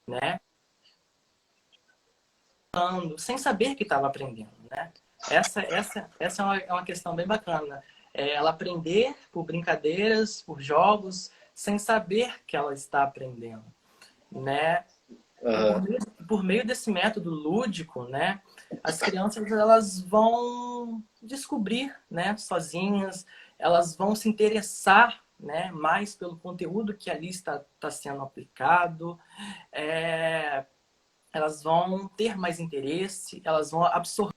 né? Sem saber que estava aprendendo, né? Essa é uma questão bem bacana. É ela aprender por brincadeiras, por jogos, sem saber que ela está aprendendo, né? E Aham. por meio desse método lúdico, né, as crianças elas vão descobrir, né, sozinhas, elas vão se interessar, né, mais pelo conteúdo que ali está sendo aplicado, é, elas vão ter mais interesse, elas vão absorver,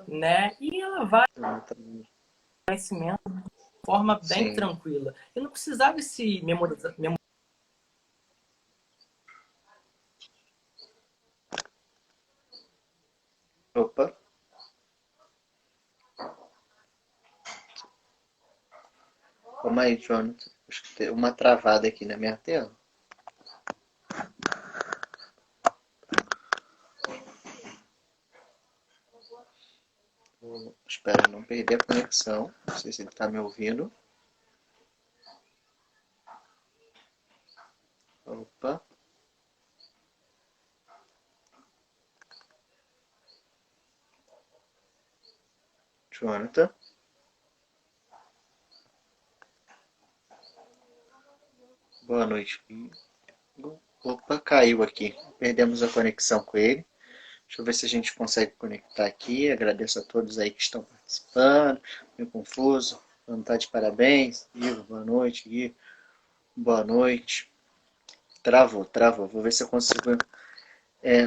né, e ela vai conhecimento de forma bem Sim. tranquila. E não precisava se memorizar. Opa. Calma aí, Jonathan. Acho que tem uma travada aqui na minha tela. Espero não perder a conexão. Não sei se ele está me ouvindo. Opa. Jonathan. noite. Opa, caiu aqui. Perdemos a conexão com ele. Deixa eu ver se a gente consegue conectar aqui. Agradeço a todos aí que estão participando. Meio confuso. Vamos estar de parabéns. Ivo, boa noite. Gui, boa noite. Travou. Vou ver se eu consigo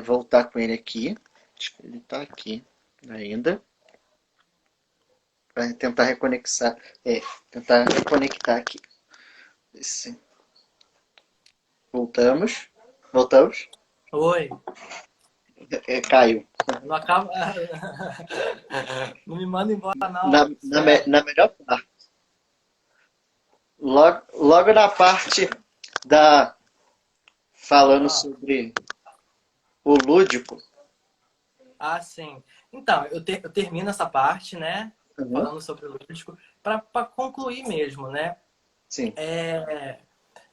voltar com ele aqui. Acho que ele está aqui ainda. Para tentar reconectar. Tentar reconectar aqui. Voltamos. Voltamos. Oi. Caiu. Não acaba. Não me manda embora, não. Na melhor parte. Logo na parte da. Falando sobre o lúdico. Ah, sim. Então, eu termino essa parte, né? Uhum. Falando sobre o lúdico, para concluir mesmo, né? Sim.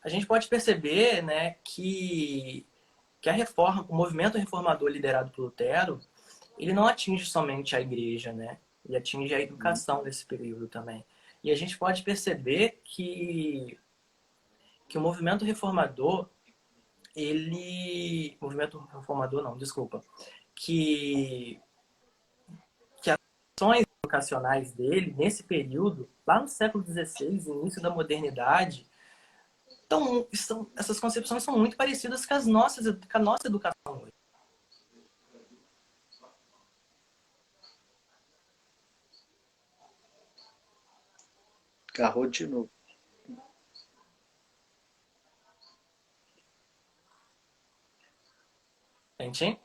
A gente pode perceber, né, que a reforma, o movimento reformador liderado por Lutero, ele não atinge somente a igreja, né? Ele atinge a educação nesse período também. E a gente pode perceber que o movimento reformador, movimento reformador não, desculpa. Que as ações educacionais dele, nesse período, lá no século XVI, início da modernidade, essas concepções são muito parecidas com a nossa educação hoje. Carrou de novo. Dentinho?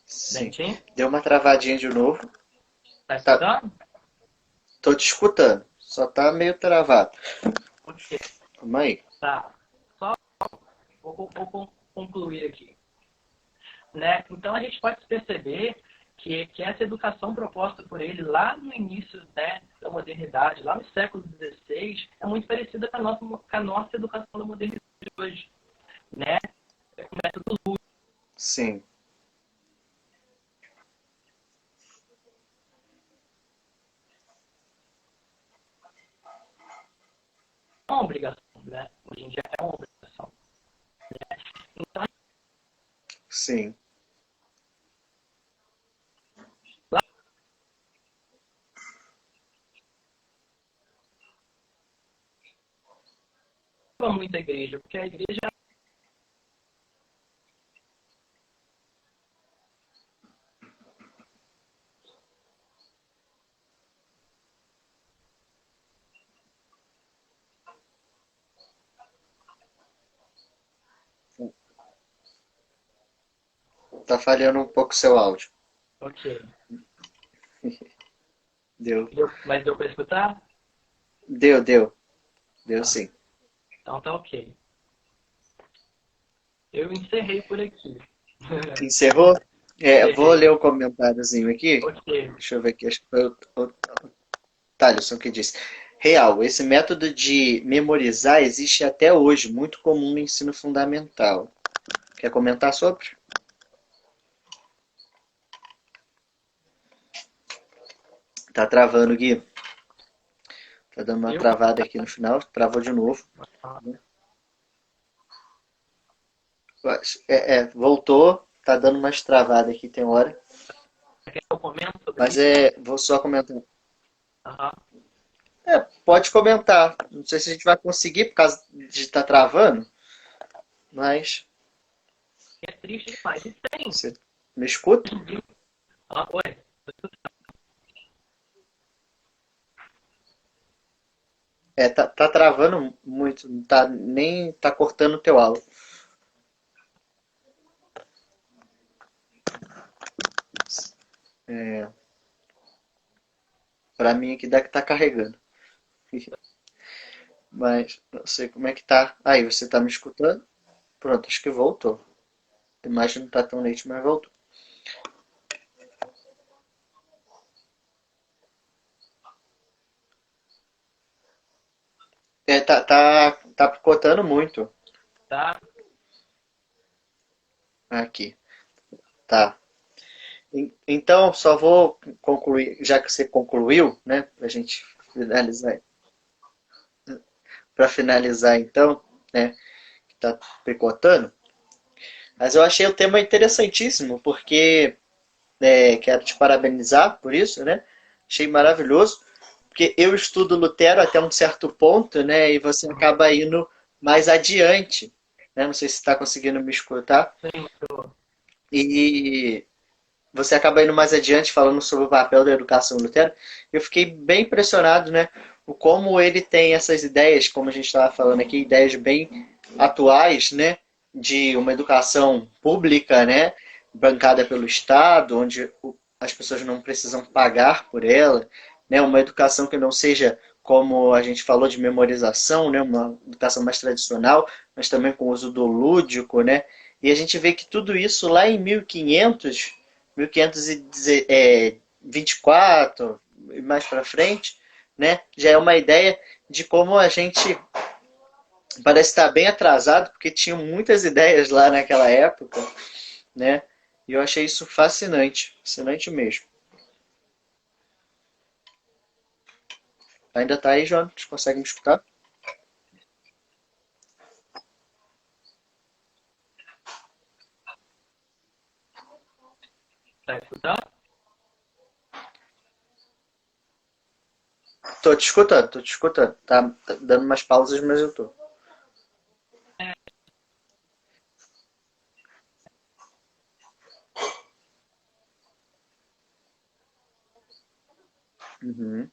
Sim. Dentinho? Deu uma travadinha de novo. Tá escutando? Tô te escutando. Só tá meio travado. Ok. Calma aí. Tá. Só vou concluir aqui. Né? Então a gente pode perceber que essa educação proposta por ele lá no início, né, da modernidade, lá no século XVI, é muito parecida com a nossa educação da modernidade de hoje. Né? O método Lúcio. Sim. É uma obrigação, né? Hoje em dia é uma obrigação. Né? Então, Sim. muita igreja, porque a igreja Tá falhando um pouco o seu áudio. ok. Deu. Mas deu para escutar? Deu sim. Então tá ok. Eu encerrei por aqui. Encerrou? Vou ler o comentáriozinho aqui. Ok. Deixa eu ver aqui. Acho que foi o Thaleson que disse. Real, esse método de memorizar existe até hoje, muito comum no ensino fundamental. Quer comentar sobre? Tá travando, Gui. Tá dando uma travada aqui no final. Travou de novo. Voltou. Tá dando umas travadas aqui, tem hora. Quer que eu comente sobre Mas isso? vou só comentar. Aham. Pode comentar. Não sei se a gente vai conseguir por causa de estar travando, mas É triste demais. E tem. você me escuta? Oi. Tá travando muito, não tá, nem tá cortando o teu áudio. Pra mim aqui dá que tá carregando. Mas não sei como é que tá. Aí, você tá me escutando? Pronto, acho que voltou. A imagem não tá tão nítida, mas voltou. Tá picotando muito. Tá? Aqui. Tá. Então, só vou concluir, já que você concluiu, né, pra gente finalizar. para finalizar então, né, que está picotando. Mas eu achei o tema interessantíssimo, porque quero te parabenizar por isso, né? Achei maravilhoso, porque eu estudo Lutero até um certo ponto, né? E você acaba indo mais adiante, né? Não sei se está conseguindo me escutar. Sim, E você acaba indo mais adiante falando sobre o papel da educação em Lutero. Eu fiquei bem impressionado, né? O como ele tem essas ideias, como a gente estava falando aqui, ideias bem atuais, né? De uma educação pública, né? Bancada pelo Estado, onde as pessoas não precisam pagar por ela, né? Uma educação que não seja como a gente falou de memorização, né? Uma educação mais tradicional, mas também com o uso do lúdico, né? E a gente vê que tudo isso lá em 1500, 1524 e mais para frente, né, já é uma ideia de como a gente parece estar bem atrasado, porque tinham muitas ideias lá naquela época, né? E eu achei isso fascinante, fascinante mesmo. Ainda tá aí, João? Você consegue me escutar? tá escutando? Tô te escutando, tô te escutando. Tá dando umas pausas, mas eu tô. Uhum.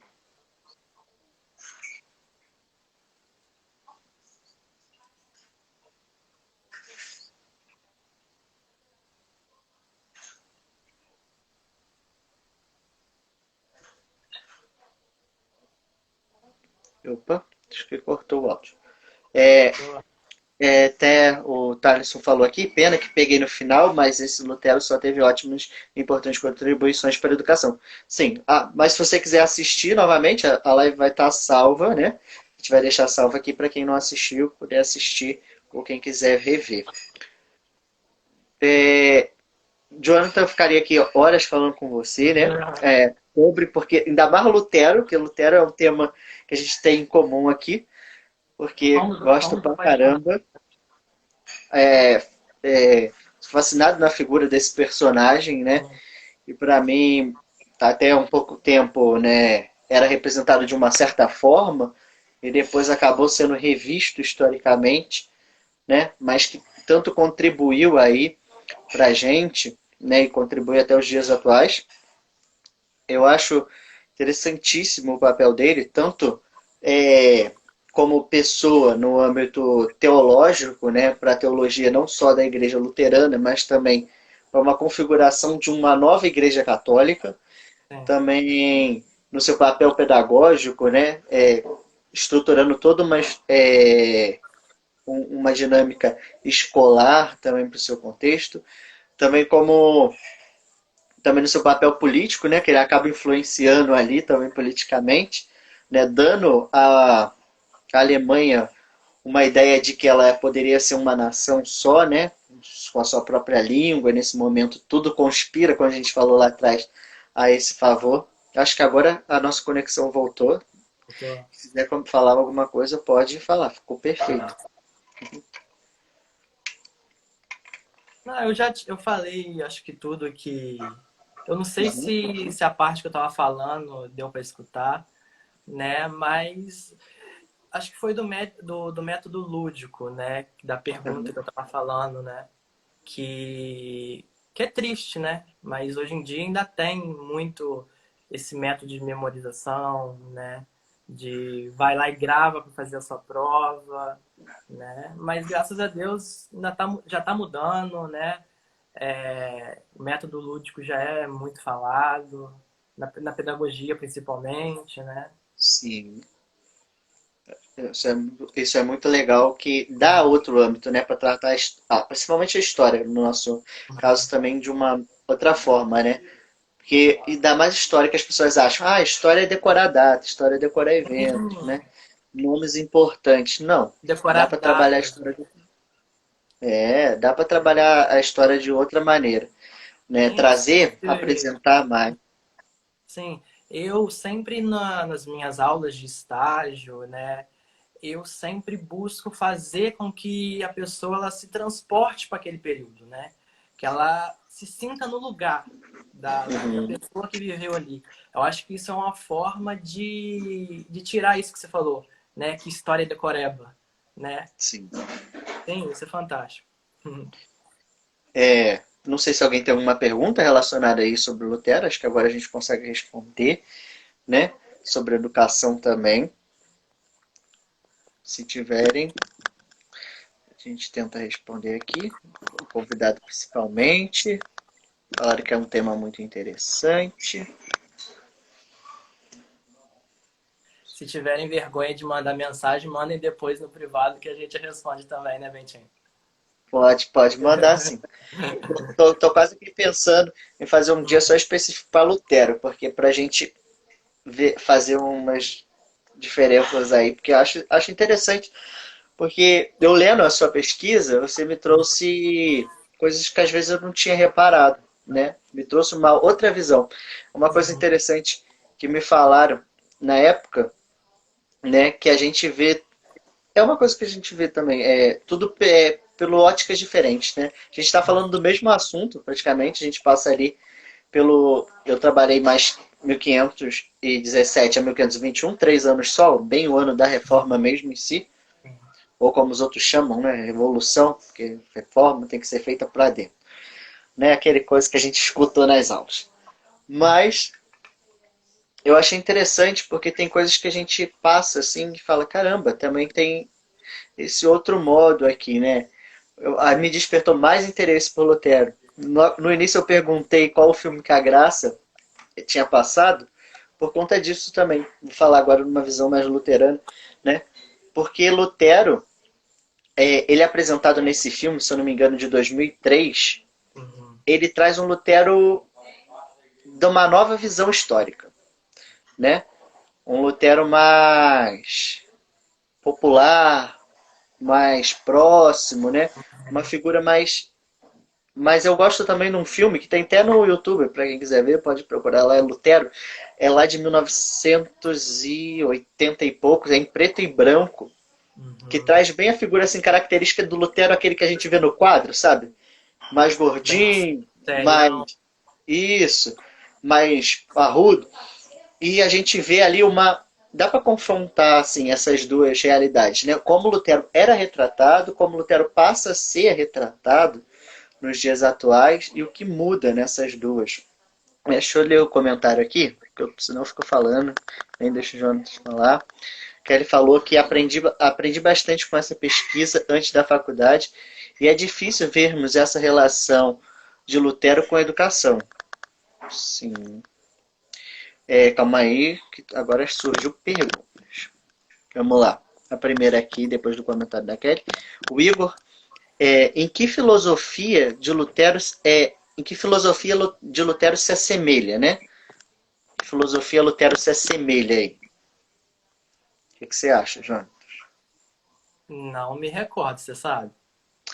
Opa, acho que cortou o áudio. É, até o Thaleson falou aqui, pena que peguei no final, mas esse Lutero só teve ótimas e importantes contribuições para a educação. Sim, mas se você quiser assistir novamente, a live vai estar salva, né? A gente vai deixar salva aqui para quem não assistiu, poder assistir, ou quem quiser rever. Jonathan, eu ficaria aqui horas falando com você, né? Sobre, porque ainda mais Lutero, que Lutero é um tema que a gente tem em comum aqui, porque gosto Somos pra apaixonados. caramba. é, Fascinado na figura desse personagem, né? E para mim, até um pouco tempo, né, era representado de uma certa forma e depois acabou sendo revisto historicamente, né? Mas que tanto contribuiu aí para a gente, né? E contribui até os dias atuais. Eu acho interessantíssimo o papel dele, tanto é, como pessoa no âmbito teológico, né, para a teologia não só da Igreja Luterana, mas também para uma configuração de uma nova Igreja Católica, Sim. também no seu papel pedagógico, né, estruturando toda uma dinâmica escolar também para o seu contexto, também como também no seu papel político, né, que ele acaba influenciando ali também politicamente, né, dando à Alemanha uma ideia de que ela poderia ser uma nação só, né, com a sua própria língua. E nesse momento tudo conspira, como a gente falou lá atrás, a esse favor. Acho que agora a nossa conexão voltou. Então, Se quiser falar alguma coisa, pode falar. Ficou perfeito. tá. Não, eu falei, acho que tudo que. Eu não sei se a parte que eu tava falando deu para escutar, né? Mas acho que foi do método lúdico, né? Da pergunta Uhum. que eu tava falando, né? Que é triste, né? Mas hoje em dia ainda tem muito esse método de memorização, né? De vai lá e grava para fazer a sua prova, né? Mas graças a Deus já está mudando, né? O método lúdico já é muito falado, na pedagogia principalmente, né? Sim. Isso é muito legal, que dá outro âmbito, né, para tratar principalmente a história, no nosso caso também de uma outra forma, né? Porque e dá mais história que as pessoas acham, história é decorar data, história é decorar evento, né? Nomes importantes. Não, dá Decorar para trabalhar a datas, história dá para trabalhar a história de outra maneira, né? Trazer, inclusive, apresentar mais. sim, eu sempre nas minhas aulas de estágio, né? eu sempre busco fazer com que a pessoa ela se transporte para aquele período, né? Que ela se sinta no lugar da Uhum. pessoa que viveu ali. Eu acho que isso é uma forma de tirar isso que você falou, né? Que história decoreba, né? Sim. Sim, isso é fantástico. Não sei se alguém tem alguma pergunta relacionada aí sobre Lutero, acho que agora a gente consegue responder, né? Sobre educação também. Se tiverem, a gente tenta responder aqui. O convidado principalmente. Falaram que é um tema muito interessante. Se tiverem vergonha de mandar mensagem, mandem depois no privado que a gente responde também, né, Bentinho? Pode mandar sim. Tô quase aqui pensando em fazer um dia só específico para Lutero, porque para a gente fazer umas diferenças aí, porque eu acho interessante, porque eu lendo a sua pesquisa, você me trouxe coisas que às vezes eu não tinha reparado, né? Me trouxe uma outra visão. Uma coisa Uhum. interessante que me falaram na época, né, que a gente vê, é uma coisa que a gente vê também, tudo pelo óticas diferentes, né? A gente está falando do mesmo assunto, praticamente, a gente passa ali eu trabalhei mais 1517 a 1521, 3 anos só, bem o ano da reforma mesmo em si, ou como os outros chamam, né, revolução, porque reforma tem que ser feita para dentro. Não é aquele coisa que a gente escutou nas aulas. Mas eu achei interessante porque tem coisas que a gente passa assim e fala, caramba, também tem esse outro modo aqui, né? Me despertou mais interesse por Lutero. No início eu perguntei qual o filme que a Graça tinha passado, por conta disso também. Vou falar agora numa visão mais luterana, né? Porque Lutero, ele é apresentado nesse filme, se eu não me engano, de 2003, Uhum. ele traz um Lutero de uma nova visão histórica, né? Um Lutero mais popular, mais próximo, né? Uma figura mais. Mas eu gosto também de um filme que tem até no YouTube, para quem quiser ver, pode procurar lá, é Lutero. É lá de 1980 e poucos, é em preto e branco, que Uhum. traz bem a figura assim característica do Lutero, aquele que a gente vê no quadro, sabe? Mais Bem gordinho, mais serião. isso, mais parrudo. E a gente vê ali dá para confrontar assim essas duas realidades, né? Como Lutero era retratado, como Lutero passa a ser retratado nos dias atuais e o que muda nessas duas. Deixa eu ler o comentário aqui, porque senão eu fico falando, nem deixo o Jonas falar. Que ele falou que aprendi bastante com essa pesquisa antes da faculdade e é difícil vermos essa relação de Lutero com a educação. Sim. Calma aí, que agora surgiu perguntas. Vamos lá. A primeira aqui, depois do comentário da Kelly. O Igor, em que filosofia de Lutero se assemelha, né? Que filosofia Lutero se assemelha aí? O que você acha, João? Não me recordo, você sabe?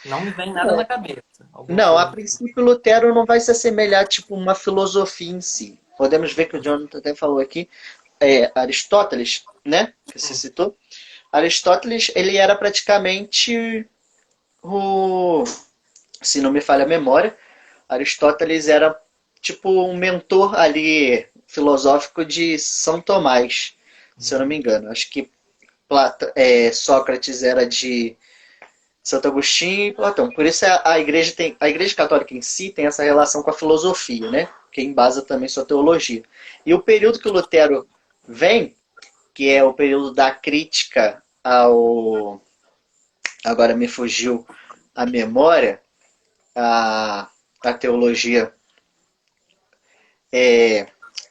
Não me vem nada na cabeça. Alguma Não, a coisa. princípio Lutero não vai se assemelhar tipo uma filosofia em si. Podemos ver que o Jonathan até falou aqui, Aristóteles, né, que você Hum. citou. Aristóteles, ele era praticamente o, se não me falha a memória, Aristóteles era tipo um mentor ali filosófico de São Tomás, se eu não me engano. Acho que Sócrates era de Santo Agostinho e Platão. Por isso a igreja católica em si tem essa relação com a filosofia, né? Que embasa também sua teologia. E o período que o Lutero vem, que é o período da crítica ao, agora me fugiu a memória, a teologia,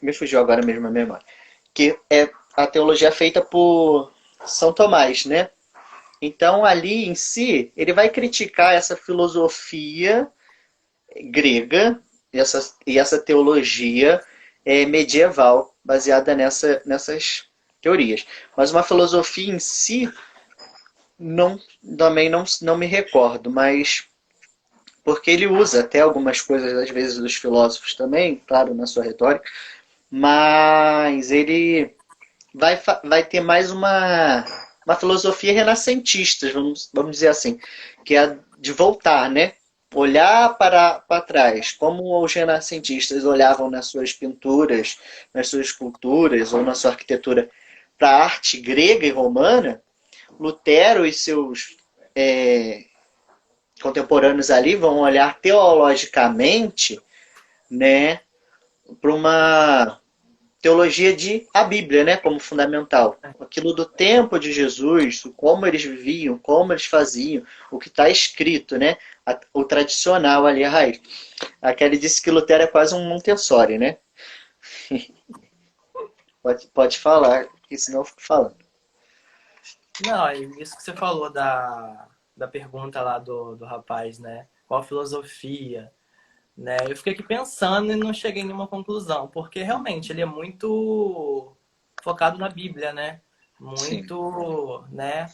me fugiu agora mesmo a memória, que é a teologia feita por São Tomás, né? Então, ali em si, ele vai criticar essa filosofia grega e essa teologia medieval baseada nessas teorias. Mas uma filosofia em si, também não me recordo, mas porque ele usa até algumas coisas, às vezes, dos filósofos também, claro, na sua retórica, mas ele vai ter mais uma. uma filosofia renascentista, vamos dizer assim, que é a de voltar, né? Olhar para trás, como os renascentistas olhavam nas suas pinturas, nas suas esculturas ou na sua arquitetura para a arte grega e romana, Lutero e seus contemporâneos ali vão olhar teologicamente, né, para uma teologia de a Bíblia, né, como fundamental. Aquilo do tempo de Jesus, como eles viviam, como eles faziam, o que está escrito, né, o tradicional ali, a raiz. A Kelly disse que Lutero é quase um Montessori, né? Pode falar, que senão eu fico falando. Não, isso que você falou da pergunta lá do rapaz, né? Qual filosofia, né? Eu fiquei aqui pensando e não cheguei em nenhuma conclusão, porque realmente ele é muito focado na Bíblia, né? Sim. Muito, né,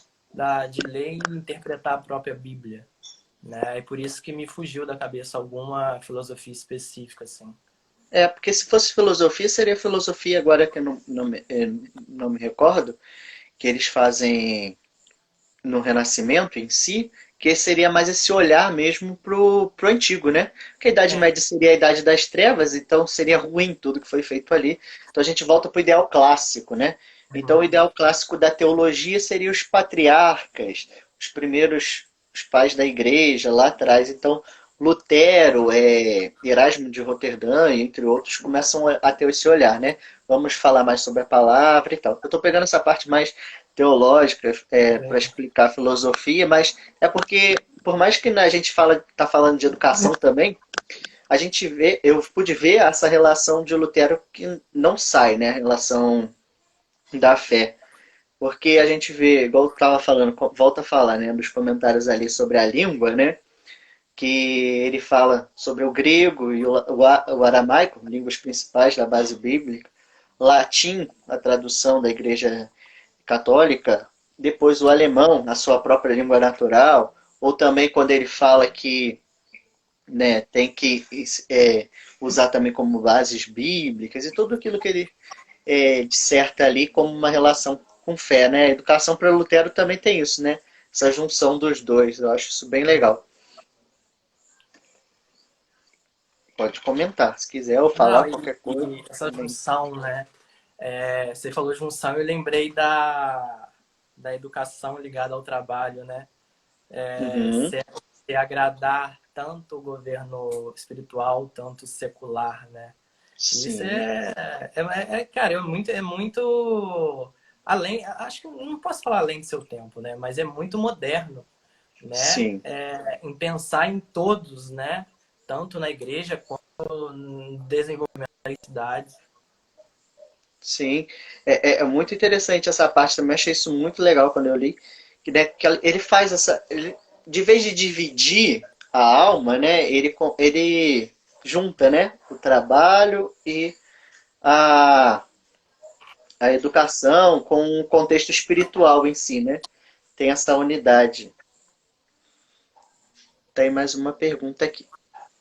de ler e interpretar a própria Bíblia, né? E por isso que me fugiu da cabeça alguma filosofia específica, assim. Porque se fosse filosofia, seria filosofia agora que eu não me recordo, que eles fazem no Renascimento em si, que seria mais esse olhar mesmo pro antigo, né? Porque a Idade É. Média seria a Idade das Trevas, então seria ruim tudo que foi feito ali. Então a gente volta pro ideal clássico, né? Então o ideal clássico da teologia seria os patriarcas, os primeiros os pais da igreja lá atrás. Então Lutero, Erasmo de Roterdã, entre outros, começam a ter esse olhar, né? Vamos falar mais sobre a palavra e tal. Eu estou pegando essa parte mais teológica para explicar a filosofia, mas é porque, por mais que a gente está falando de educação também, a gente vê, eu pude ver essa relação de Lutero que não sai, né? A relação da fé. Porque a gente vê, igual eu estava falando, volta a falar, né, dos comentários ali sobre a língua, né? Que ele fala sobre o grego e o aramaico, línguas principais da base bíblica, latim, a tradução da igreja católica, depois o alemão, na sua própria língua natural, ou também quando ele fala que, né, tem que usar também como bases bíblicas e tudo aquilo que ele disserta ali como uma relação com fé, né? A educação para Lutero também tem isso, né? Essa junção dos dois, eu acho isso bem legal. Pode comentar, se quiser, ou falar Não, qualquer coisa. e essa Também. junção, né? Você falou junção, eu lembrei da educação ligada ao trabalho, né? Uhum. Se agradar tanto o governo espiritual, tanto o secular, né? Isso Sim, cara, é muito além, acho que não posso falar além do seu tempo, né? Mas é muito moderno, né? sim. Em pensar em todos, né? Tanto na igreja quanto no desenvolvimento das cidades. Sim, é muito interessante essa parte também. Achei isso muito legal quando eu li. Que, né, que ele faz essa. De vez de dividir a alma, né, ele junta, né, o trabalho e a, a educação com o contexto espiritual em si, né? Tem essa unidade. Tem mais uma pergunta aqui.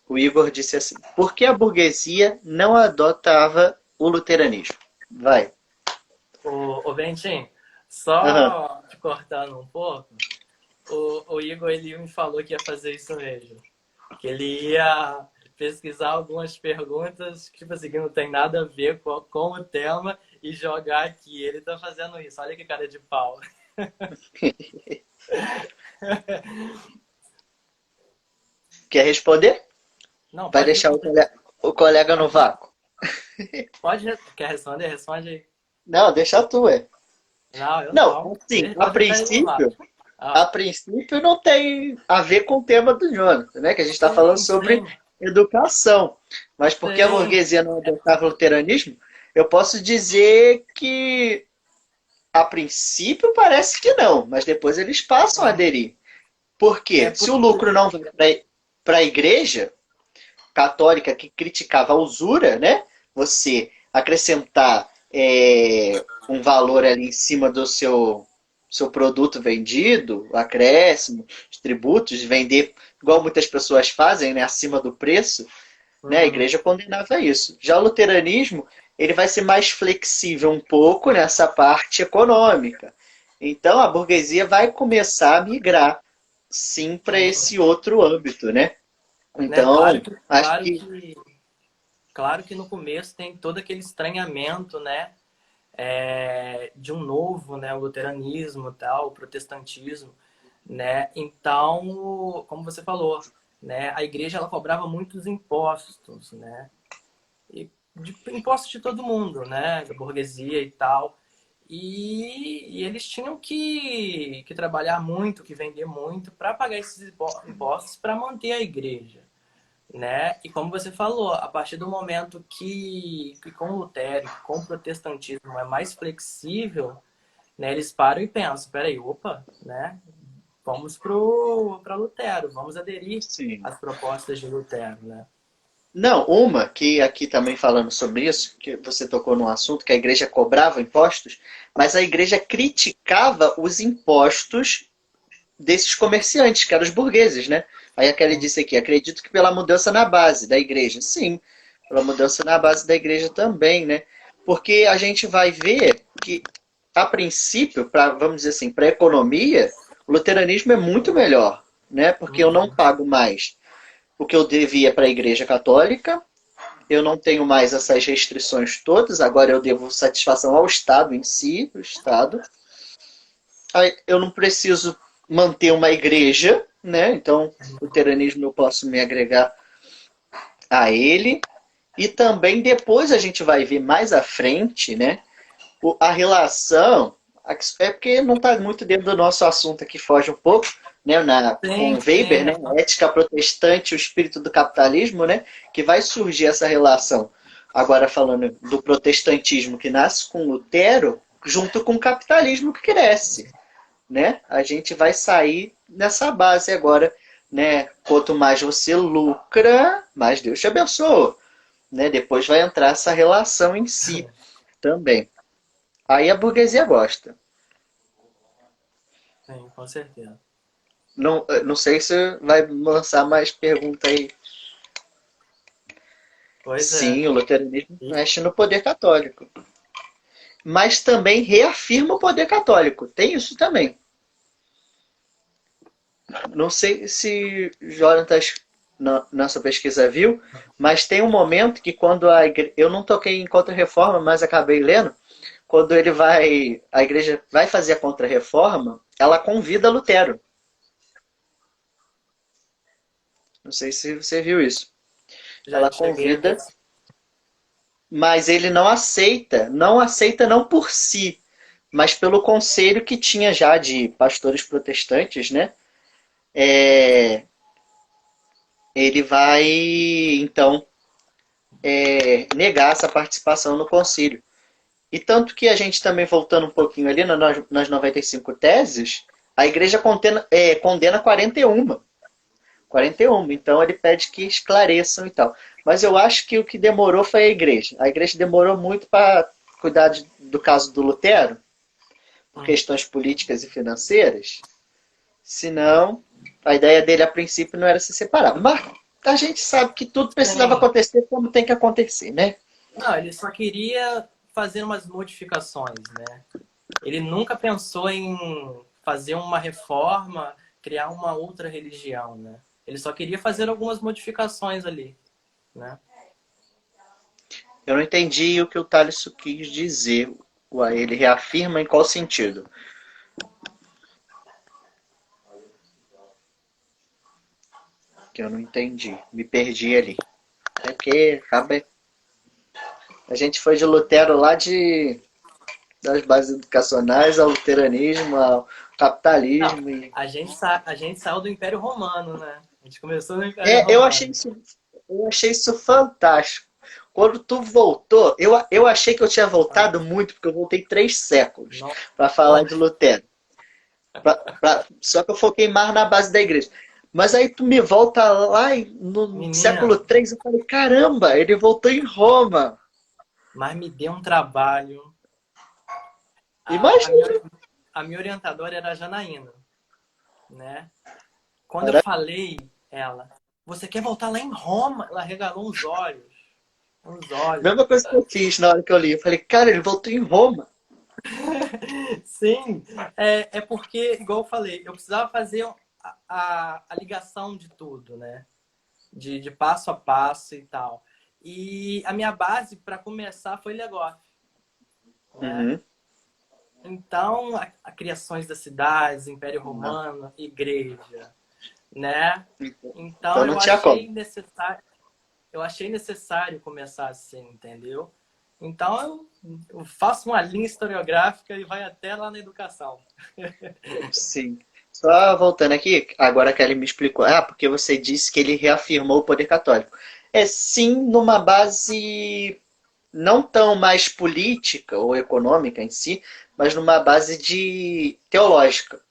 O Igor disse assim: por que a burguesia não adotava o luteranismo? Vai. O Bentinho, Aham. só te cortando um pouco, o Igor ele me falou que ia fazer isso mesmo. Que ele ia pesquisar algumas perguntas tipo assim, que não tem nada a ver com o tema e jogar aqui. Ele tá fazendo isso. Olha que cara de pau. Quer responder? Não, Vai pode deixar responder. o colega no vácuo. Quer responder? Responde aí. Não, deixa tu, é. Não, eu Não, não. assim, Vou deixar ele no vácuo. a Ah, princípio não tem a ver com o tema do Jonathan, né? Que a gente está falando sim, sobre sim, educação. Mas porque a sim. burguesia não adotava o luteranismo, eu posso dizer que a princípio parece que não, mas depois eles passam a aderir. Por É quê? Se o porque. lucro não vem para a igreja católica que criticava a usura, né? Você acrescentar um valor ali em cima do seu produto vendido, o acréscimo, os tributos, vender igual muitas pessoas fazem, né, acima do preço, né, a Uhum. igreja condenava isso. Já o luteranismo, ele vai ser mais flexível um pouco nessa parte econômica. Então a burguesia vai começar a migrar, sim, para esse outro âmbito, né? Né? Então, acho que Claro que no começo tem todo aquele estranhamento, né? De um novo, né? O luteranismo, tal, o protestantismo, né? Então, como você falou, né? A igreja ela cobrava muitos impostos, né? Impostos de todo mundo, né? Da burguesia e tal. E eles tinham que trabalhar muito, que vender muito para pagar esses impostos para manter a igreja, né? E como você falou, a partir do momento que com o Lutero, com o protestantismo é mais flexível, né? Eles param e pensam, peraí, opa, né? Vamos para Lutero, vamos aderir sim. às propostas de Lutero, né? Não, uma que aqui também falando sobre isso, que você tocou num assunto que a igreja cobrava impostos, mas a igreja criticava os impostos desses comerciantes, que eram os burgueses, né? Aí a Kelly disse aqui, acredito que pela mudança na base da igreja. Sim, pela mudança na base da igreja também, né? Porque a gente vai ver que, a princípio, vamos dizer assim, para a economia, o luteranismo é muito melhor, né? Porque eu não Uhum. pago mais o que eu devia para a igreja católica, eu não tenho mais essas restrições todas, agora eu devo satisfação ao Estado em si, o Estado. Eu não preciso manter uma igreja, né? Então, o luteranismo eu posso me agregar a ele. E também depois a gente vai ver mais à frente, né? A relação. É porque não está muito dentro do nosso assunto aqui, foge um pouco, né? Com Sim, Weber, sim. né? A ética protestante e o espírito do capitalismo, né? Que vai surgir essa relação. Agora falando do protestantismo que nasce com Lutero, junto com o capitalismo que cresce, né? A gente vai sair nessa base agora, né? Quanto mais você lucra, mais Deus te abençoa, né? Depois vai entrar essa relação em si também. Aí a burguesia gosta. Sim, com certeza. Não, não sei se vai lançar mais pergunta aí. Pois é. Sim, o luteranismo E mexe no poder católico. Mas também reafirma o poder católico. Tem isso também. Não sei se Jonatas na sua pesquisa viu, mas tem um momento que quando a igreja, eu não toquei em Contra-Reforma, mas acabei lendo, quando a igreja vai fazer a Contra-Reforma, ela convida Lutero. Não sei se você viu isso. já Ela cheguei a ver. convida, mas ele não aceita. Não aceita não por si, mas pelo conselho que tinha já de pastores protestantes, né? É, ele vai, então, negar essa participação no concílio. E tanto que a gente também, voltando um pouquinho ali nas 95 teses, a igreja condena 41. 41. Então ele pede que esclareçam e tal. Mas eu acho que o que demorou foi a igreja. A igreja demorou muito para cuidar do caso do Lutero, por Hum. questões políticas e financeiras. Senão, a ideia dele a princípio não era se separar. Mas a gente sabe que tudo precisava Sim. acontecer como tem que acontecer, né? Não, ele só queria fazer umas modificações, né? Ele nunca pensou em fazer uma reforma, criar uma outra religião, né? Ele só queria fazer algumas modificações ali, né? Eu não entendi o que o Thales quis dizer. Ele reafirma em qual sentido? Que eu não entendi. Me perdi ali. É que a gente foi de Lutero lá das bases educacionais ao luteranismo, ao Não, capitalismo. a gente saiu do Império Romano, né? A gente começou no Império Eu achei Romano. isso fantástico. Quando tu voltou, eu achei que eu tinha Ah, voltado muito, porque eu voltei 3 séculos não, para falar não, de Lutero. Só que eu foquei mais na base da igreja. Mas aí tu me volta lá no século menino, III, eu falei, caramba, ele voltou em Roma. mas me deu um trabalho. A, a minha, Imagina. a minha orientadora era a Janaína, né? Quando eu falei, ela, você quer voltar lá em Roma? Ela regalou os olhos. Os olhos. Mesma coisa que eu fiz na hora que eu li. Eu falei, cara, ele voltou em Roma. Sim, é porque, igual eu falei, eu precisava fazer a ligação de tudo, né? De passo a passo e tal. E a minha base, para começar, foi Legoff, né? Uhum. Então, a criações das cidades, Império Romano, igreja, né? Então, Então não tinha como. eu achei necessário começar assim, entendeu? Então, eu faço uma linha historiográfica e vai até lá na educação. Sim. Só voltando aqui, agora que ele me explicou. Ah, porque você disse que ele reafirmou o poder católico. É sim numa base não tão mais política ou econômica em si, mas numa base de teológica.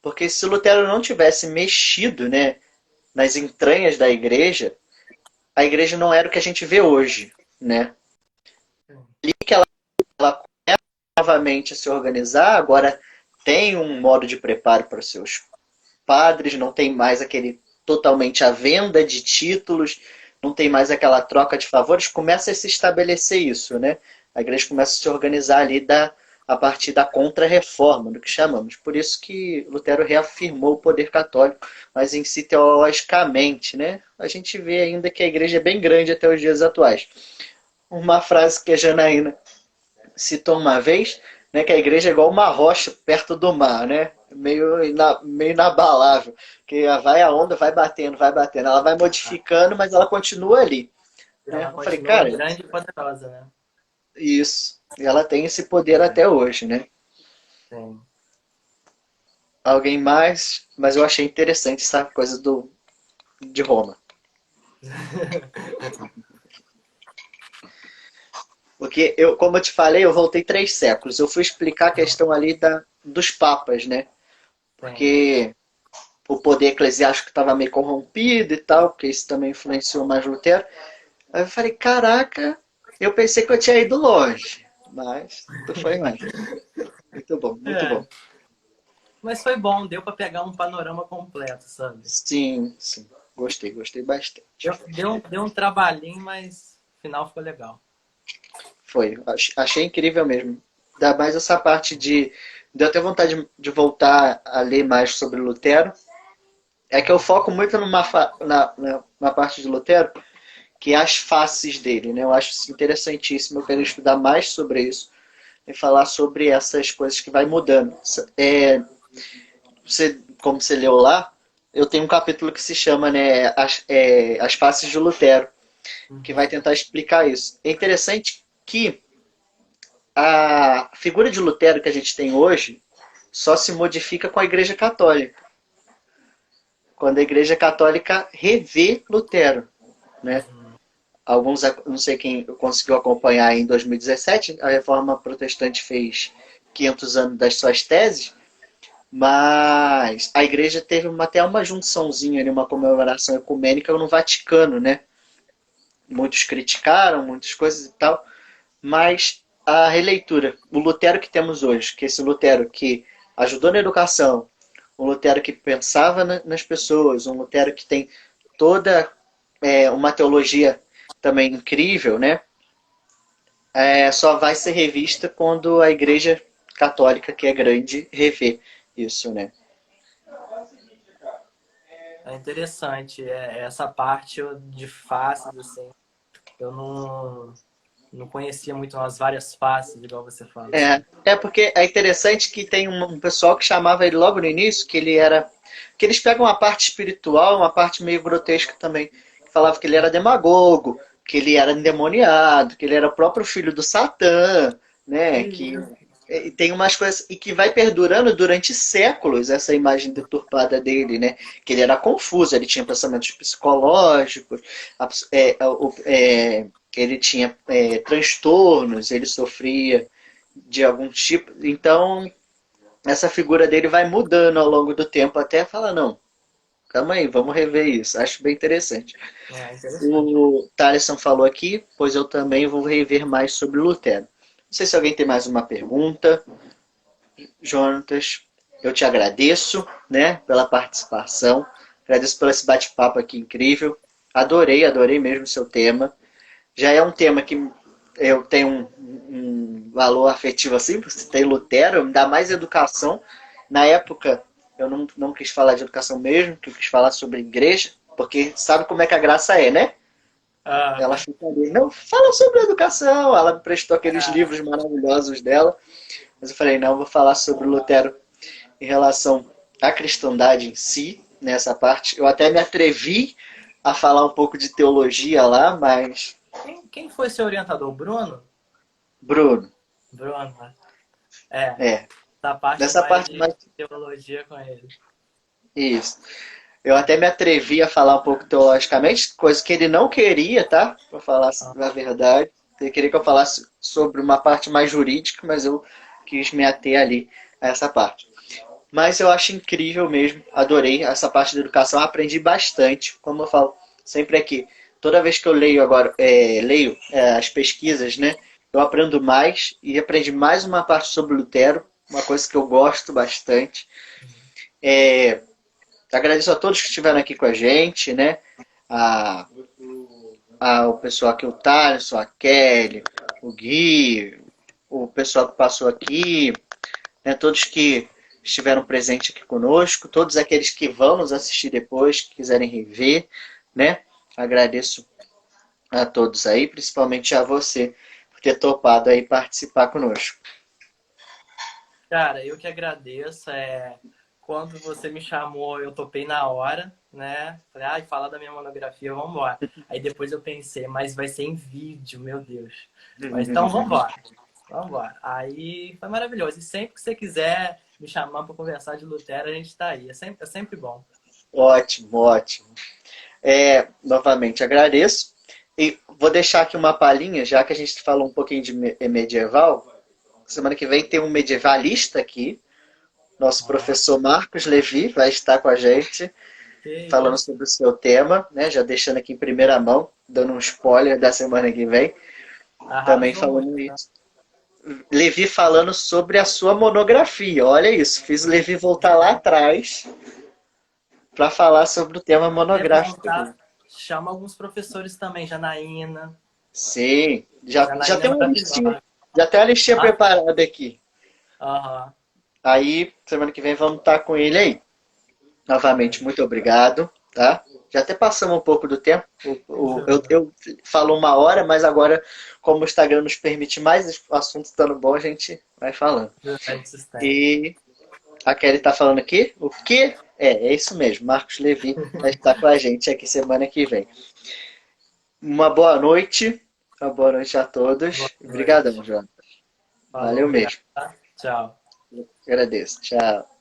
Porque se Lutero não tivesse mexido, né, nas entranhas da igreja, a igreja não era o que a gente vê hoje, né? E que ela começa novamente a se organizar, agora tem um modo de preparo para os seus padres, não tem mais aquele totalmente a venda de títulos, não tem mais aquela troca de favores, começa a se estabelecer isso, né? A igreja começa a se organizar ali a partir da contra-reforma, do que chamamos. Por isso que Lutero reafirmou o poder católico, mas em si teologicamente, né? A gente vê ainda que a igreja é bem grande até os dias atuais. Uma frase que a Janaína citou uma vez, né, que a igreja é igual uma rocha perto do mar, né? Meio inabalável. Que vai a onda, vai batendo, vai batendo. Ela vai modificando, mas ela continua ali. Né? Ela Eu falei, continua cara, grande e poderosa, né? isso. E ela tem esse poder até hoje, né? Sim. Alguém mais, mas eu achei interessante essa coisa de Roma. Porque eu, como eu te falei, eu voltei 3 séculos. Eu fui explicar a questão ali dos papas, né? Sim. Porque o poder eclesiástico estava meio corrompido e tal, porque isso também influenciou mais Lutero. Aí eu falei, caraca, eu pensei que eu tinha ido longe, mas tu foi mais. Muito bom, muito É. bom. Mas foi bom, deu para pegar um panorama completo, sabe? Sim, sim, gostei, gostei bastante. Deu um trabalhinho, mas no final ficou legal. Foi, achei incrível mesmo. Ainda mais essa parte deu até vontade de voltar a ler mais sobre Lutero. É que eu foco muito na parte de Lutero, que é as faces dele, né? Eu acho isso interessantíssimo, eu quero estudar mais sobre isso e falar sobre essas coisas que vai mudando. Como você leu lá, eu tenho um capítulo que se chama, né, as faces de Lutero, que vai Uhum. tentar explicar isso. É interessante que a figura de Lutero que a gente tem hoje só se modifica com a Igreja Católica. Quando a Igreja Católica revê Lutero, né? Uhum. Alguns, não sei quem conseguiu acompanhar em 2017, a Reforma Protestante fez 500 anos das suas teses, mas a igreja teve até uma junçãozinha, uma comemoração ecumênica no Vaticano, né? Muitos criticaram, muitas coisas e tal, mas a releitura, o Lutero que temos hoje, que é esse Lutero que ajudou na educação, um Lutero que pensava nas pessoas, um Lutero que tem toda uma teologia também incrível, né? Só vai ser revista quando a Igreja Católica, que é grande, rever isso, né? É interessante. Essa parte de faces, assim, eu não conhecia muito as várias faces, igual você fala, sabe? Porque é interessante que tem um pessoal que chamava ele logo no início, que ele era. Que eles pegam uma parte espiritual, uma parte meio grotesca também. Que falava que ele era demagogo, que ele era endemoniado, que ele era o próprio filho do Satã, Que né? Que isso? tem umas coisas. E que vai perdurando durante séculos essa imagem deturpada dele, né? Que ele era confuso, ele tinha pensamentos psicológicos, ele tinha transtornos, ele sofria de algum tipo. Então, essa figura dele vai mudando ao longo do tempo até falar, não, calma aí, vamos rever isso. Acho bem interessante. É interessante. O Thaleson falou aqui, pois eu também vou rever mais sobre Lutero. Não sei se alguém tem mais uma pergunta. Jonatas, eu te agradeço, né, pela participação. Agradeço por esse bate-papo aqui incrível. Adorei, adorei mesmo o seu tema. Já é um tema que eu tenho um valor afetivo assim, você tem Lutero, me dá mais educação. Na época, eu não quis falar de educação mesmo, que eu quis falar sobre igreja, porque sabe como é que a graça é, né? Ah, Ela fica ali, não, fala sobre educação. Ela me prestou aqueles ah, livros maravilhosos dela, mas eu falei, não, vou falar sobre Lutero em relação à cristandade em si, nessa parte. Eu até me atrevi a falar um pouco de teologia lá, mas quem foi seu orientador? Bruno? Bruno, Bruno, né? É, é, essa parte nessa mais parte de mais teologia com ele. isso. Eu até me atrevi a falar um pouco teologicamente, coisa que ele não queria, tá? Pra falar Ah, a verdade. Ele queria que eu falasse sobre uma parte mais jurídica, mas eu quis me ater ali a essa parte. Mas eu acho incrível mesmo, adorei essa parte da educação, aprendi bastante, como eu falo sempre aqui. Toda vez que eu leio agora, leio as pesquisas, né? Eu aprendo mais e aprendi mais uma parte sobre Lutero, uma coisa que eu gosto bastante. É, agradeço a todos que estiveram aqui com a gente, né? A, o pessoal aqui, o Thaleson, a Kelly, o Gui, o pessoal que passou aqui, né? Todos que estiveram presentes aqui conosco, todos aqueles que vão nos assistir depois, que quiserem rever, né? Agradeço a todos aí, principalmente a você por ter topado aí participar conosco. cara, eu que agradeço. Quando você me chamou, eu topei na hora, né? Falei, falar da minha monografia, vamos embora. Aí depois eu pensei, mas vai ser em vídeo, meu Deus. Mas então vamos embora. Vamos embora. Aí foi maravilhoso. E sempre que você quiser me chamar para conversar de Lutero, a gente está aí. É sempre bom. Ótimo, ótimo. Novamente agradeço. E vou deixar aqui uma palhinha, já que a gente falou um pouquinho de medieval. Semana que vem tem um medievalista aqui. Nosso Ó, professor Marcos Levi vai estar com a gente, que falando isso. sobre o seu tema, né? Já deixando aqui em primeira mão, dando um spoiler da semana que vem. Também Arrasou muito, falando tá? isso. Levi falando sobre a sua monografia. Olha isso, fiz o Levi voltar lá atrás para falar sobre o tema É bom, monográfico dele. tá? Chama alguns professores também, Janaína. Sim, já Janaína é tem uma listinha, maravilhosa. já tem uma listinha Ah, preparada aqui. aham. Aí, semana que vem vamos estar com ele aí. Novamente, muito obrigado, tá? Já até passamos um pouco do tempo. Eu falo uma hora, mas agora, como o Instagram nos permite mais, o assunto estando bom, a gente vai falando. Durante esse tempo. E a Kelly tá falando aqui, o quê? É isso mesmo, Marcos Levi vai estar com a gente aqui semana que vem. Uma boa noite a Boa todos. Obrigadão, noite. João. Falou, Valeu obrigado, mesmo. tá? Tchau. Agradeço. Tchau.